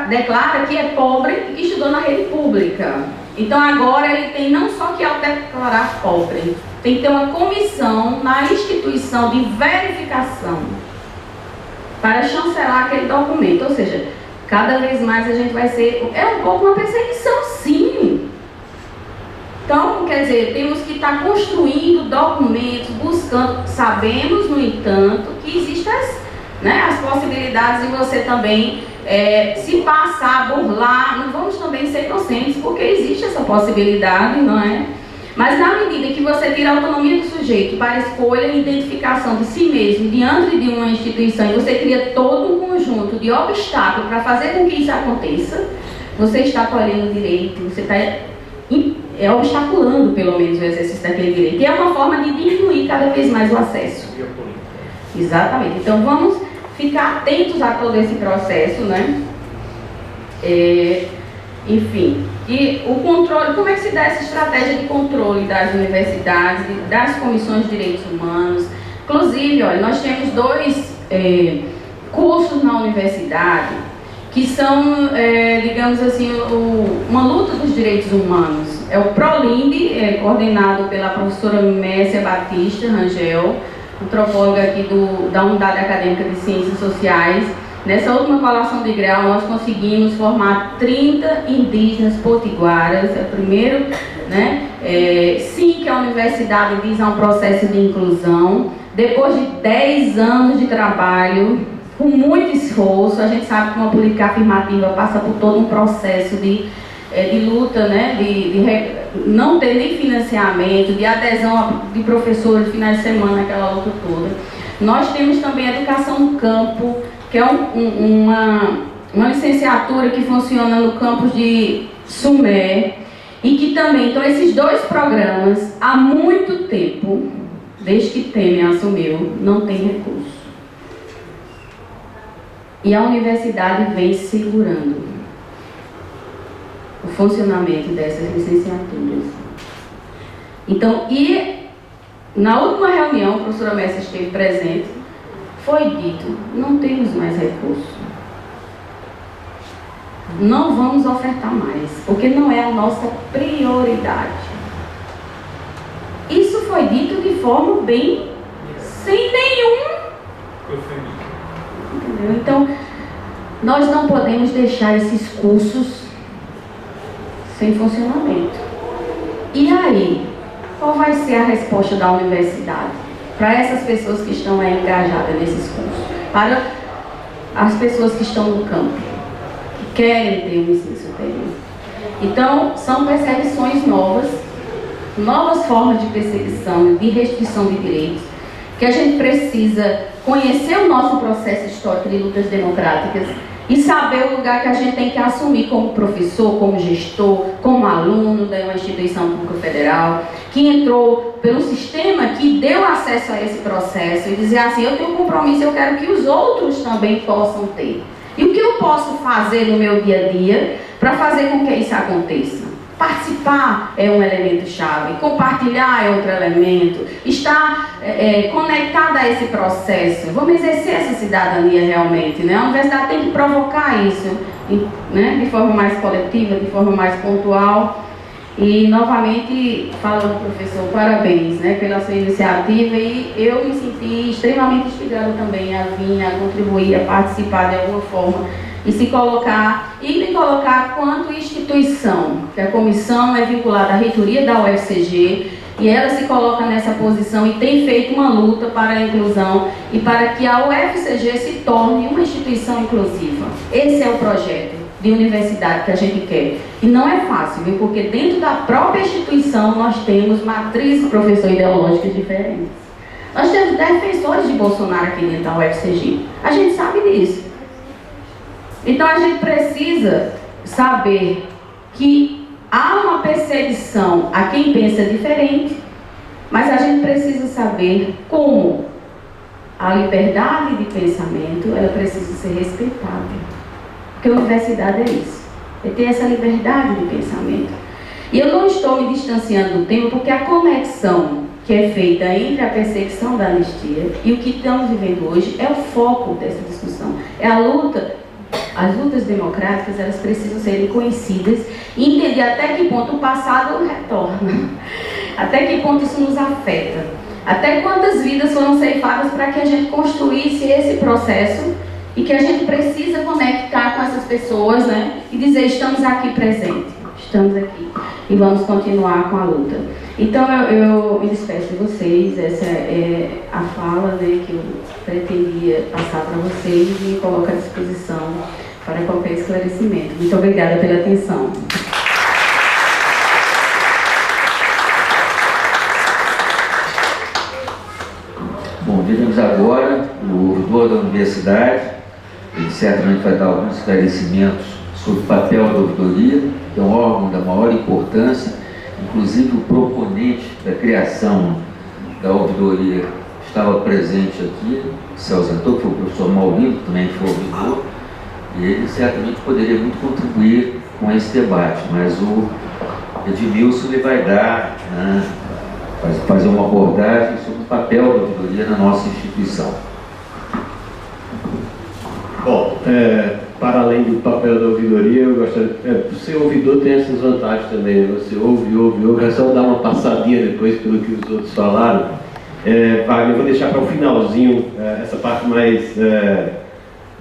declara que é pobre e que estudou na rede pública. Então agora ele tem não só que autodeclarar pobre, tem que ter uma comissão na instituição de verificação para chancelar aquele documento. Ou seja, cada vez mais a gente vai ser... É um pouco uma perseguição, sim. Então, quer dizer, temos que estar construindo documentos, buscando. Sabemos, no entanto, que existem as possibilidades de você também se passar, burlar. Não vamos também ser inocentes, porque existe essa possibilidade, não é? Mas na medida que você tira a autonomia do sujeito para a escolha e identificação de si mesmo diante de uma instituição e você cria todo um conjunto de obstáculos para fazer com que isso aconteça, você está colhendo direito, você está obstaculando pelo menos o exercício daquele direito. E é uma forma de diminuir cada vez mais o acesso. Exatamente. Então vamos ficar atentos a todo esse processo, né? Enfim, e o controle, como é que se dá essa estratégia de controle das universidades, das comissões de direitos humanos? Inclusive, olha, nós temos 2 cursos na universidade que são, digamos assim, uma luta dos direitos humanos. É o ProLIND, coordenado pela professora Mércia Batista Rangel, antropóloga aqui da Unidade Acadêmica de Ciências Sociais. Nessa última colação de grau, nós conseguimos formar 30 indígenas potiguaras. É o primeiro, né? Sim, que a universidade diz a um processo de inclusão. Depois de 10 anos de trabalho, com muito esforço, a gente sabe que uma política afirmativa passa por todo um processo de luta, né? De não ter nem financiamento, de adesão de professores, finais de semana, aquela luta toda. Nós temos também a educação no campo, que é uma licenciatura que funciona no campus de Sumé, e que também, então esses 2 programas, há muito tempo, desde que Temer assumiu, não tem recurso. E a universidade vem segurando o funcionamento dessas licenciaturas. Então, e na última reunião, a professora Mércia esteve presente, foi dito, não temos mais recurso. não vamos ofertar mais, porque não é a nossa prioridade. Isso foi dito de forma bem, sem nenhum... Entendeu? Então, nós não podemos deixar esses cursos sem funcionamento. E aí, qual vai ser a resposta da universidade para essas pessoas que estão aí engajadas nesses cursos? Para as pessoas que estão no campo, que querem ter um ensino superior. Então, são perseguições novas, novas formas de perseguição, de restrição de direitos, que a gente precisa conhecer o nosso processo histórico de lutas democráticas e saber o lugar que a gente tem que assumir como professor, como gestor, como aluno de uma instituição pública federal, que entrou pelo sistema que deu acesso a esse processo e dizer assim, eu tenho um compromisso, eu quero que os outros também possam ter. E o que eu posso fazer no meu dia a dia para fazer com que isso aconteça? Participar é um elemento chave, compartilhar é outro elemento, estar conectada a esse processo. Vamos exercer essa cidadania realmente, né? A universidade tem que provocar isso, né? De forma mais coletiva, de forma mais pontual. E novamente, falando, professor, parabéns, né, pela sua iniciativa, e eu me senti extremamente instigada também a vir, a contribuir, a participar de alguma forma e se colocar, e me colocar quanto instituição, que a comissão é vinculada à reitoria da UFCG, e ela se coloca nessa posição e tem feito uma luta para a inclusão e para que a UFCG se torne uma instituição inclusiva. Esse é o projeto de universidade que a gente quer. E não é fácil, viu? Porque dentro da própria instituição nós temos matrizes professor-ideológicas diferentes. Nós temos defensores de Bolsonaro aqui dentro da UFCG. A gente sabe disso. Então a gente precisa saber que há uma perseguição a quem pensa diferente, mas a gente precisa saber como a liberdade de pensamento ela precisa ser respeitada. Porque a universidade é isso, é ter essa liberdade de pensamento. E eu não estou me distanciando do tema porque a conexão que é feita entre a perseguição da anistia e o que estamos vivendo hoje é o foco dessa discussão. É a luta. As lutas democráticas, elas precisam serem conhecidas e entender até que ponto o passado retorna, até que ponto isso nos afeta, até quantas vidas foram ceifadas para que a gente construísse esse processo e que a gente precisa conectar com essas pessoas, né, e dizer, estamos aqui presentes, estamos aqui e vamos continuar com a luta. Então eu me despeço de vocês, essa é a fala, né, que eu pretendia passar para vocês e me coloco à disposição para qualquer esclarecimento. Muito obrigada pela atenção. Bom, diremos agora o ouvidor da universidade. Ele certamente vai dar alguns esclarecimentos sobre o papel da ouvidoria, que é um órgão da maior importância. Inclusive o proponente da criação da ouvidoria estava presente aqui, se ausentou, que foi o professor Maurino, que também foi ouvidor, e ele certamente poderia muito contribuir com esse debate, mas o Edmilson ele vai dar, né, fazer uma abordagem sobre o papel da ouvidoria na nossa instituição. Bom, para além do papel da ouvidoria, eu gostaria... ser ouvidor tem essas vantagens também, né? Você ouve, é só dar uma passadinha depois pelo que os outros falaram. Wagner, eu vou deixar para o finalzinho essa parte mais,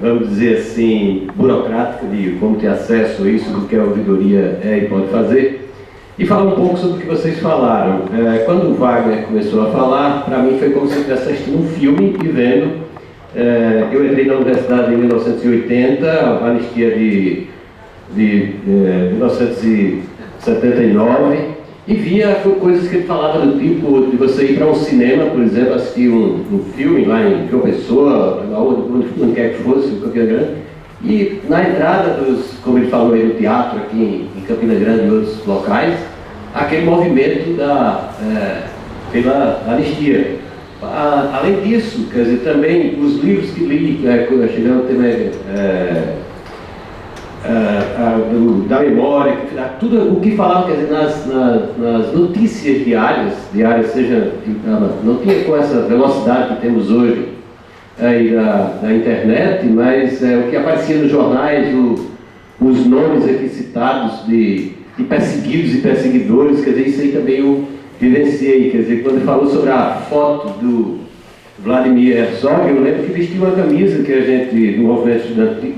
vamos dizer assim, burocrática de como ter acesso a isso, do que a ouvidoria é e pode fazer, e falar um pouco sobre o que vocês falaram. Quando o Wagner começou a falar, para mim foi como se eu estivesse assistindo um filme e vendo. Eu entrei na universidade em 1980, a anistia de 1979, e via coisas que ele falava do tipo de você ir para um cinema, por exemplo, assistir um filme lá em João Pessoa, onde quer que fosse, em Campina Grande, e na entrada como ele falou aí, do teatro aqui em Campina Grande e outros locais, aquele movimento pela anistia. Além disso, quer dizer, também os livros que li, chegando também da memória, tudo o que falava, quer dizer, nas notícias diárias, seja, não tinha com essa velocidade que temos hoje aí da internet, mas o que aparecia nos jornais, os nomes aqui citados de perseguidos e perseguidores, quer dizer, isso aí também eu vivenciei, quer dizer, quando falou sobre a foto do Vladimir Herzog, eu lembro que vestia uma camisa que a gente, do movimento estudantil,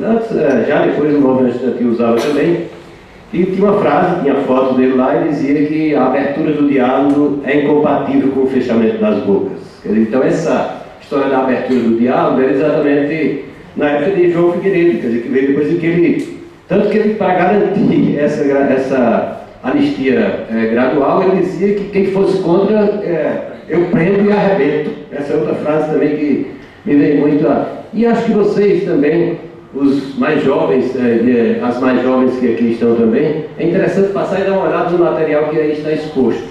já depois do movimento estudantil usava também, e tinha uma frase, tinha a foto dele lá, e dizia que a abertura do diálogo é incompatível com o fechamento das bocas. Quer dizer, então essa história da abertura do diálogo era exatamente na época de João Figueiredo, quer dizer, que veio depois de que ele, tanto que ele, para garantir essa anistia gradual, ele dizia que quem fosse contra, eu prendo e arrebento. Essa é outra frase também que me vem muito lá. E acho que vocês também, os mais jovens, as mais jovens que aqui estão também, é interessante passar e dar uma olhada no material que aí está exposto.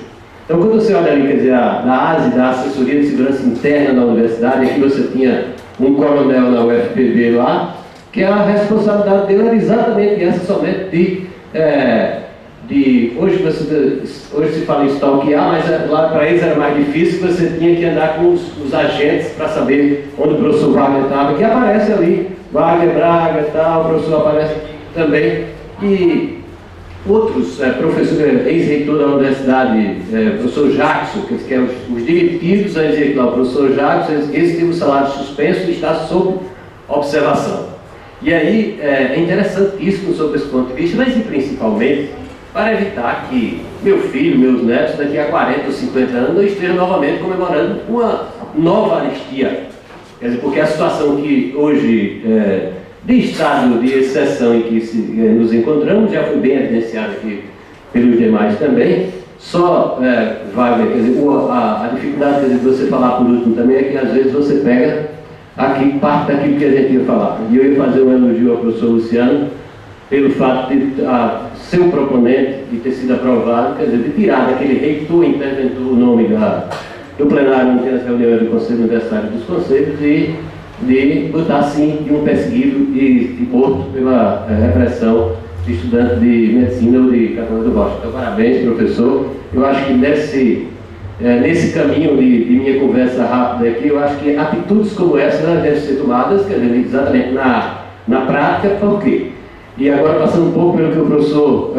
Então, quando você olha ali, quer dizer, da ASE, da Assessoria de Segurança Interna da Universidade, aqui você tinha um coronel na UFPB lá, que a responsabilidade dele era exatamente essa, somente hoje se fala em stalkear, mas lá para eles era mais difícil, você tinha que andar com os agentes para saber onde o professor Wagner estava, que aparece ali, Wagner Braga e tal, o professor aparece também, e outros professores, ex-reitor da universidade, professor Jackson, que é os demitidos, aí dizer que lá, o professor Jackson, esse tem o salário suspenso e está sob observação. E aí é interessantíssimo sobre esse ponto de vista, mas e principalmente para evitar que meu filho, meus netos, daqui a 40 ou 50 anos, não estejam novamente comemorando uma nova anistia. Quer dizer, porque a situação que hoje, de estado de exceção em que nos encontramos, já foi bem evidenciada aqui pelos demais também, só vai, quer dizer, a dificuldade, quer dizer, de você falar por último também é que às vezes você pega aqui parte daquilo que a gente ia falar. E eu ia fazer um elogio ao professor Luciano pelo fato de ser o proponente e ter sido aprovado, quer dizer, de tirar daquele reitor interventor o nome do plenário em as reuniões do Conselho Universitário dos Conselhos e de botar assim de um perseguido e morto pela repressão de estudante de medicina ou de Catarina do Rocha. Então, parabéns, professor. Eu acho que nesse caminho de minha conversa rápida aqui, eu acho que atitudes como essa devem ser tomadas, quer dizer, exatamente na prática, por quê? E agora, passando um pouco pelo que o professor,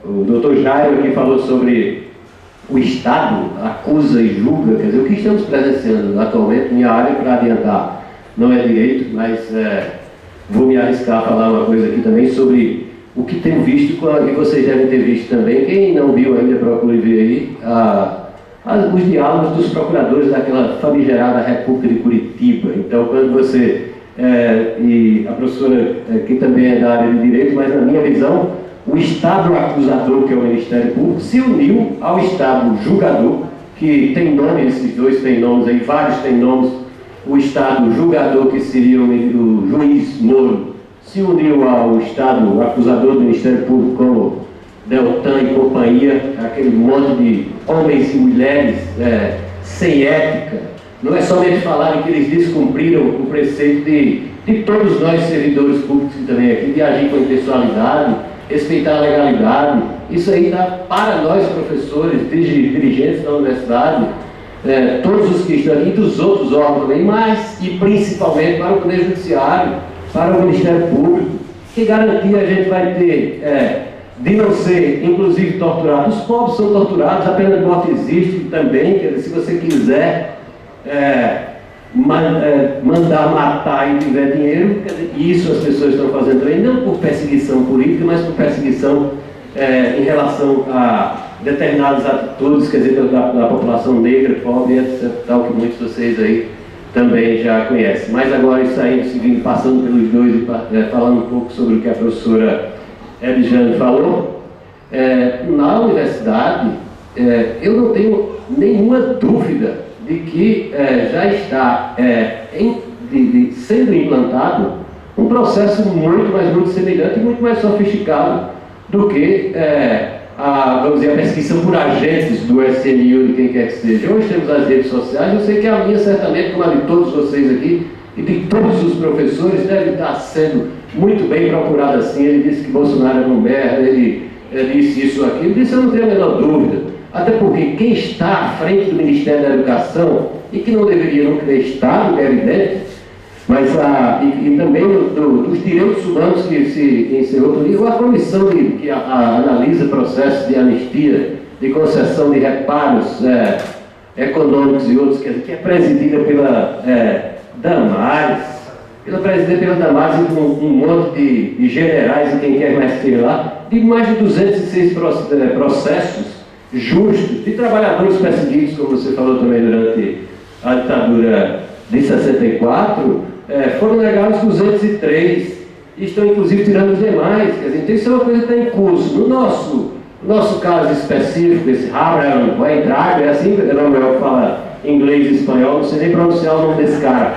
o doutor Jairo aqui falou sobre o Estado acusa e julga, quer dizer, o que estamos presenciando atualmente, minha área, para adiantar, não é direito, mas vou me arriscar a falar uma coisa aqui também sobre o que tenho visto, e vocês devem ter visto também, quem não viu ainda, procure ver aí, os diálogos dos procuradores daquela famigerada República de Curitiba. Então, quando você, e a professora que também é da área de direito, mas na minha visão, o Estado acusador, que é o Ministério Público, se uniu ao Estado julgador, que tem nome, esses dois têm nomes aí, vários têm nomes, o Estado julgador, que seria o juiz Moro, se uniu ao Estado acusador do Ministério Público, como Deltan e companhia, aquele monte de homens e mulheres sem ética. Não é somente falarem que eles descumpriram o preceito de todos nós, servidores públicos também aqui, de agir com impessoalidade, respeitar a legalidade. Isso aí dá para nós, professores, dirigentes da universidade, todos os que estão aqui, dos outros órgãos também, mas e principalmente para o Poder Judiciário, para o Ministério Público, que garantia a gente vai ter de não ser, inclusive, torturado. Os pobres são torturados, a pena de morte existe também, quer dizer, se você quiser mandar matar e tiver dinheiro, quer dizer, isso as pessoas estão fazendo também, não por perseguição política, mas por perseguição em relação a determinadas atitudes, quer dizer, da população negra, pobre, etc., tal, que muitos de vocês aí também já conhecem. Mas agora, seguindo, passando pelos dois e falando um pouco sobre o que a professora Edjane falou, na universidade, eu não tenho nenhuma dúvida de que já está sendo implantado um processo muito semelhante e muito mais sofisticado do que vamos dizer, a pesquisa por agentes do SNI ou de quem quer que seja. Hoje temos as redes sociais, eu sei que a minha certamente, como a de todos vocês aqui, e de todos os professores, deve estar sendo muito bem procurada assim. Ele disse que Bolsonaro é um merda, ele disse isso ou aquilo, disse, eu não tenho a menor dúvida. Até porque quem está à frente do Ministério da Educação, e que não deveria nunca ter estado, é evidente, Mas e também dos direitos humanos que se encerrou, a comissão que analisa processos de anistia, de concessão de reparos econômicos e outros, que é presidida pela Damares, presidida pela Damares e um monte de generais e quem quer mais ter lá, de mais de 206 processos justos de trabalhadores perseguidos, como você falou também durante a ditadura de 64, foram negados 203, e estão inclusive tirando os demais. Quer dizer, então isso é uma coisa que está em curso. No nosso caso específico, esse Abraham Weintraub, é assim que o Manuel fala inglês e espanhol, não sei nem pronunciar o nome desse cara.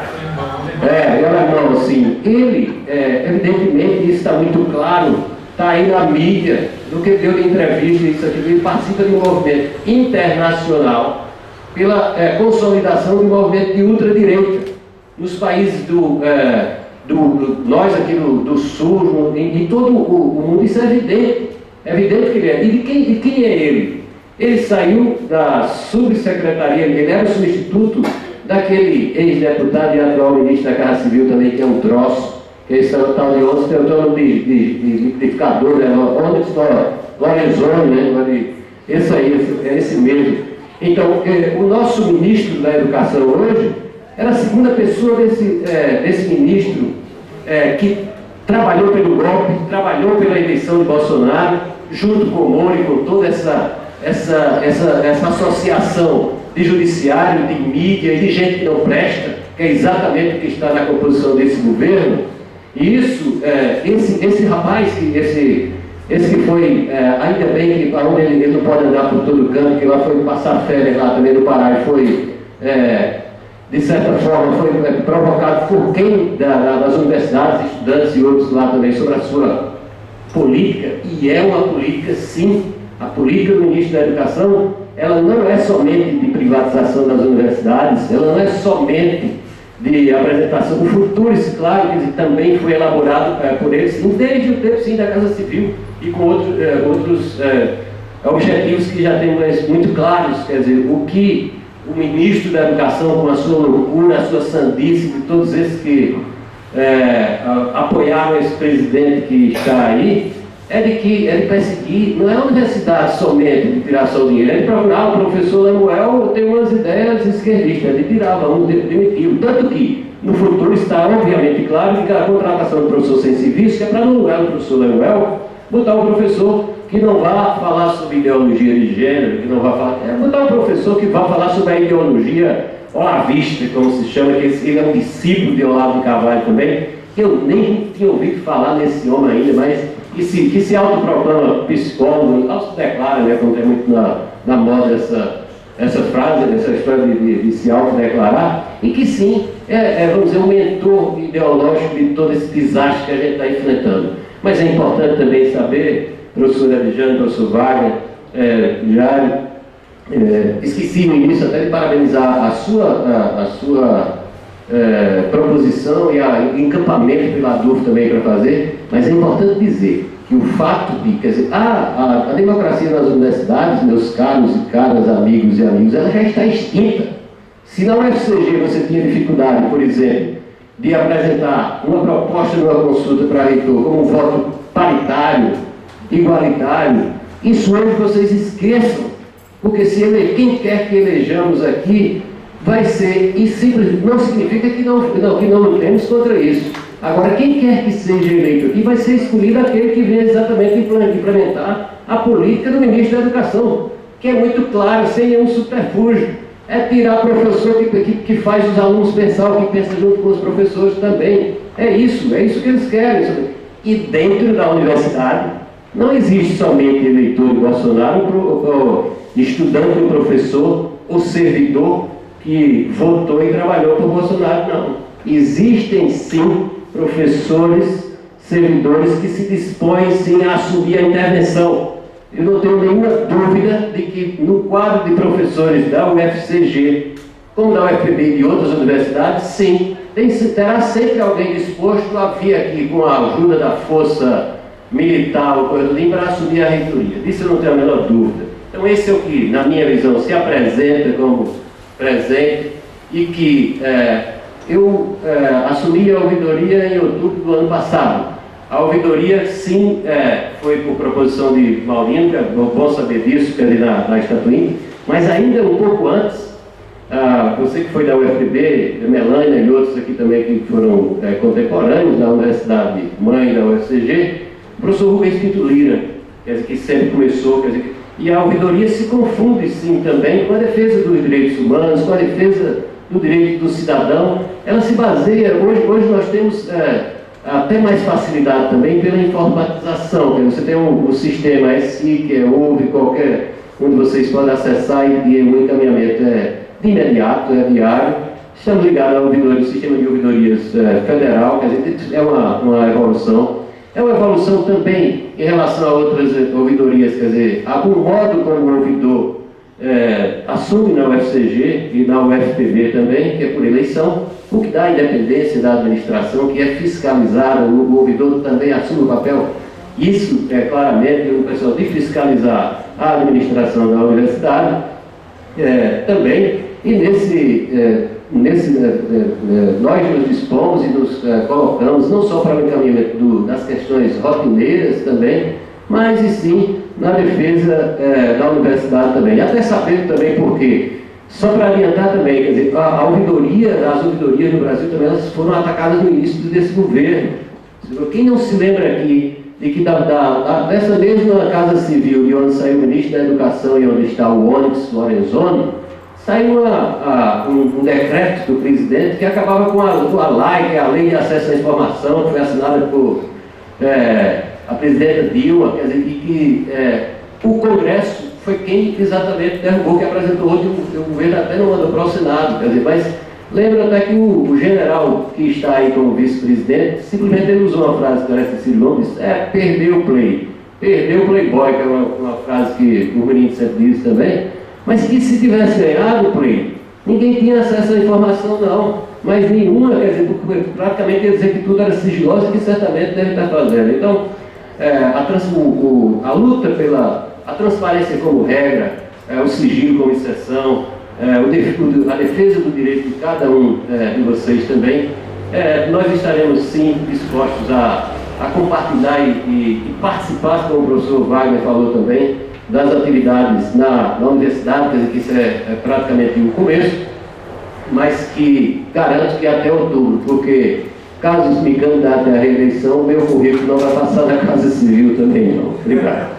Ele é alemão, assim. Ele, evidentemente, isso está muito claro, está aí na mídia, no que deu de entrevista, isso aqui, ele participa de um movimento internacional pela consolidação do movimento de ultradireita nos países nós aqui do Sul, em todo o mundo. Isso é evidente que ele é. E de quem é ele? Ele saiu da subsecretaria, ele era o substituto daquele ex-deputado e atual ministro da Casa Civil também, que é um troço, que é esse tal de onde tem o dono de liquidificador, né? Onde está Lorenzoni, né? Esse aí, é esse mesmo. Então, o nosso ministro da Educação hoje era a segunda pessoa desse ministro que trabalhou pelo golpe, trabalhou pela eleição de Bolsonaro, junto com o Moro e com toda essa associação de judiciário, de mídia e de gente que não presta, que é exatamente o que está na composição desse governo. E isso, esse rapaz, esse que foi, ainda bem que para onde ele não pode andar por todo canto, que lá foi passar férias lá também no Pará e foi, de certa forma, foi provocado por quem das universidades, estudantes e outros lá também, sobre a sua política, e é uma política, sim. A política do ministro da Educação, ela não é somente de privatização das universidades, ela não é somente de apresentação. O Futurice, claro, que também foi elaborado por eles, desde o tempo, sim, da Casa Civil, e com outros objetivos que já temos muito claros. Quer dizer, o que o ministro da Educação, com a sua loucura, a sua sandice, de todos esses que apoiaram esse presidente que está aí, é de perseguir, não é a universidade somente de tirar só o dinheiro, é de procurar. O professor Lemuel tem umas ideias esquerdistas, ele tirava demitiu. Tanto que no futuro está obviamente claro que a contratação do professor sem serviço, que é para no lugar do professor Lemuel, botar um professor que não vá falar sobre ideologia de gênero, que não vá falar, botar um professor que vá falar sobre a ideologia olavista, como se chama, que ele é um discípulo de Olavo de Carvalho também, que eu nem tinha ouvido falar nesse homem ainda, mas que se autoproclama psicólogo, autodeclara, né, como tem muito na moda essa frase, essa história de se autodeclarar, e que sim, vamos dizer, um mentor ideológico de todo esse desastre que a gente está enfrentando. Mas é importante também saber, professor Adjane, professor Wagner, esqueci no início até de parabenizar a sua proposição e o encampamento pela dúvida também para fazer, mas é importante dizer que o fato de, quer dizer, a democracia nas universidades, meus caros e caras amigos e amigas, ela já está extinta. Se na UFCG você tinha dificuldade, por exemplo, de apresentar uma proposta numa consulta para reitor como um voto paritário, igualitário, isso hoje vocês esqueçam, porque quem quer que elejamos aqui vai ser, e simplesmente não significa que não lutemos contra isso. Agora, quem quer que seja eleito aqui vai ser escolhido aquele que vem exatamente implementar a política do ministro da Educação, que é muito claro, sem nenhum subterfúgio. É tirar professor que faz os alunos pensar, o que pensa junto com os professores também. É isso que eles querem. E dentro da universidade, não existe somente eleitor de Bolsonaro, ou estudante do professor, ou servidor que votou e trabalhou por Bolsonaro, não. Existem sim professores, servidores que se dispõem sim a assumir a intervenção. Eu não tenho nenhuma dúvida de que no quadro de professores da UFCG, como da UFPB e de outras universidades, sim, terá sempre alguém disposto a vir aqui com a ajuda da força militar ou coisa ali para assumir a reitoria. Disso eu não tenho a menor dúvida. Então esse é o que, na minha visão, se apresenta como presente e que eu assumi a ouvidoria em outubro do ano passado. A ouvidoria, sim, foi por proposição de Maurino, que é bom saber disso, que é ali na Estatuíne, mas ainda um pouco antes, você que foi da UFPB, a Melânia e outros aqui também que foram contemporâneos da Universidade Mãe da UFCG, o professor Rubens Pinto Lira, quer dizer, que sempre começou, quer dizer, e a ouvidoria se confunde, sim, também com a defesa dos direitos humanos, com a defesa do direito do cidadão. Ela se baseia, hoje nós temos até mais facilidade também pela informatização, que você tem o sistema SI, que ouve qualquer um de vocês pode acessar e o encaminhamento é de imediato, é diário. Estamos ligados ao sistema de ouvidorias federal, quer dizer, é uma evolução. É uma evolução também em relação a outras ouvidorias, quer dizer, o modo como o ouvidor assume na UFCG e na UFPB também, que é por eleição, o que dá a independência da administração, que é fiscalizada, o ouvidor também assume o papel, isso é claramente o pessoal de fiscalizar a administração da universidade também, e nós nos dispomos e nos colocamos não só para o encaminhamento das questões rotineiras também, mas e sim na defesa da universidade também. Até sabendo também por quê. Só para adiantar também, quer dizer, as ouvidorias no Brasil também elas foram atacadas no início desse governo. Quem não se lembra aqui de que dessa mesma Casa Civil, de onde saiu o ministro da Educação e onde está o Onyx Lorenzoni, saiu um decreto do presidente que acabava com a LAI, que é a Lei de Acesso à Informação, que foi assinada por a presidenta Dilma, quer dizer, que o Congresso foi quem exatamente derrubou, que apresentou hoje, o governo até não mandou para o Senado, quer dizer, mas lembra até que o general que está aí como vice-presidente, simplesmente ele usou uma frase que parece que Ciro Gomes, perdeu o play, perdeu o playboy, que é uma frase que o menino sempre diz também, mas que se tivesse ganhado o play, ninguém tinha acesso à informação não, mas nenhuma, quer dizer, praticamente ia dizer que tudo era sigiloso e que certamente deve estar fazendo. Então, a luta pela transparência como regra, o sigilo como exceção, a defesa do direito de cada um de vocês também, nós estaremos sim dispostos a compartilhar e participar, como o professor Wagner falou também, das atividades na universidade, quer dizer que isso é praticamente o começo, mas que garanto que até outubro, porque caso me candidatem à reeleição, meu currículo não vai passar na Casa Civil também não. Obrigado.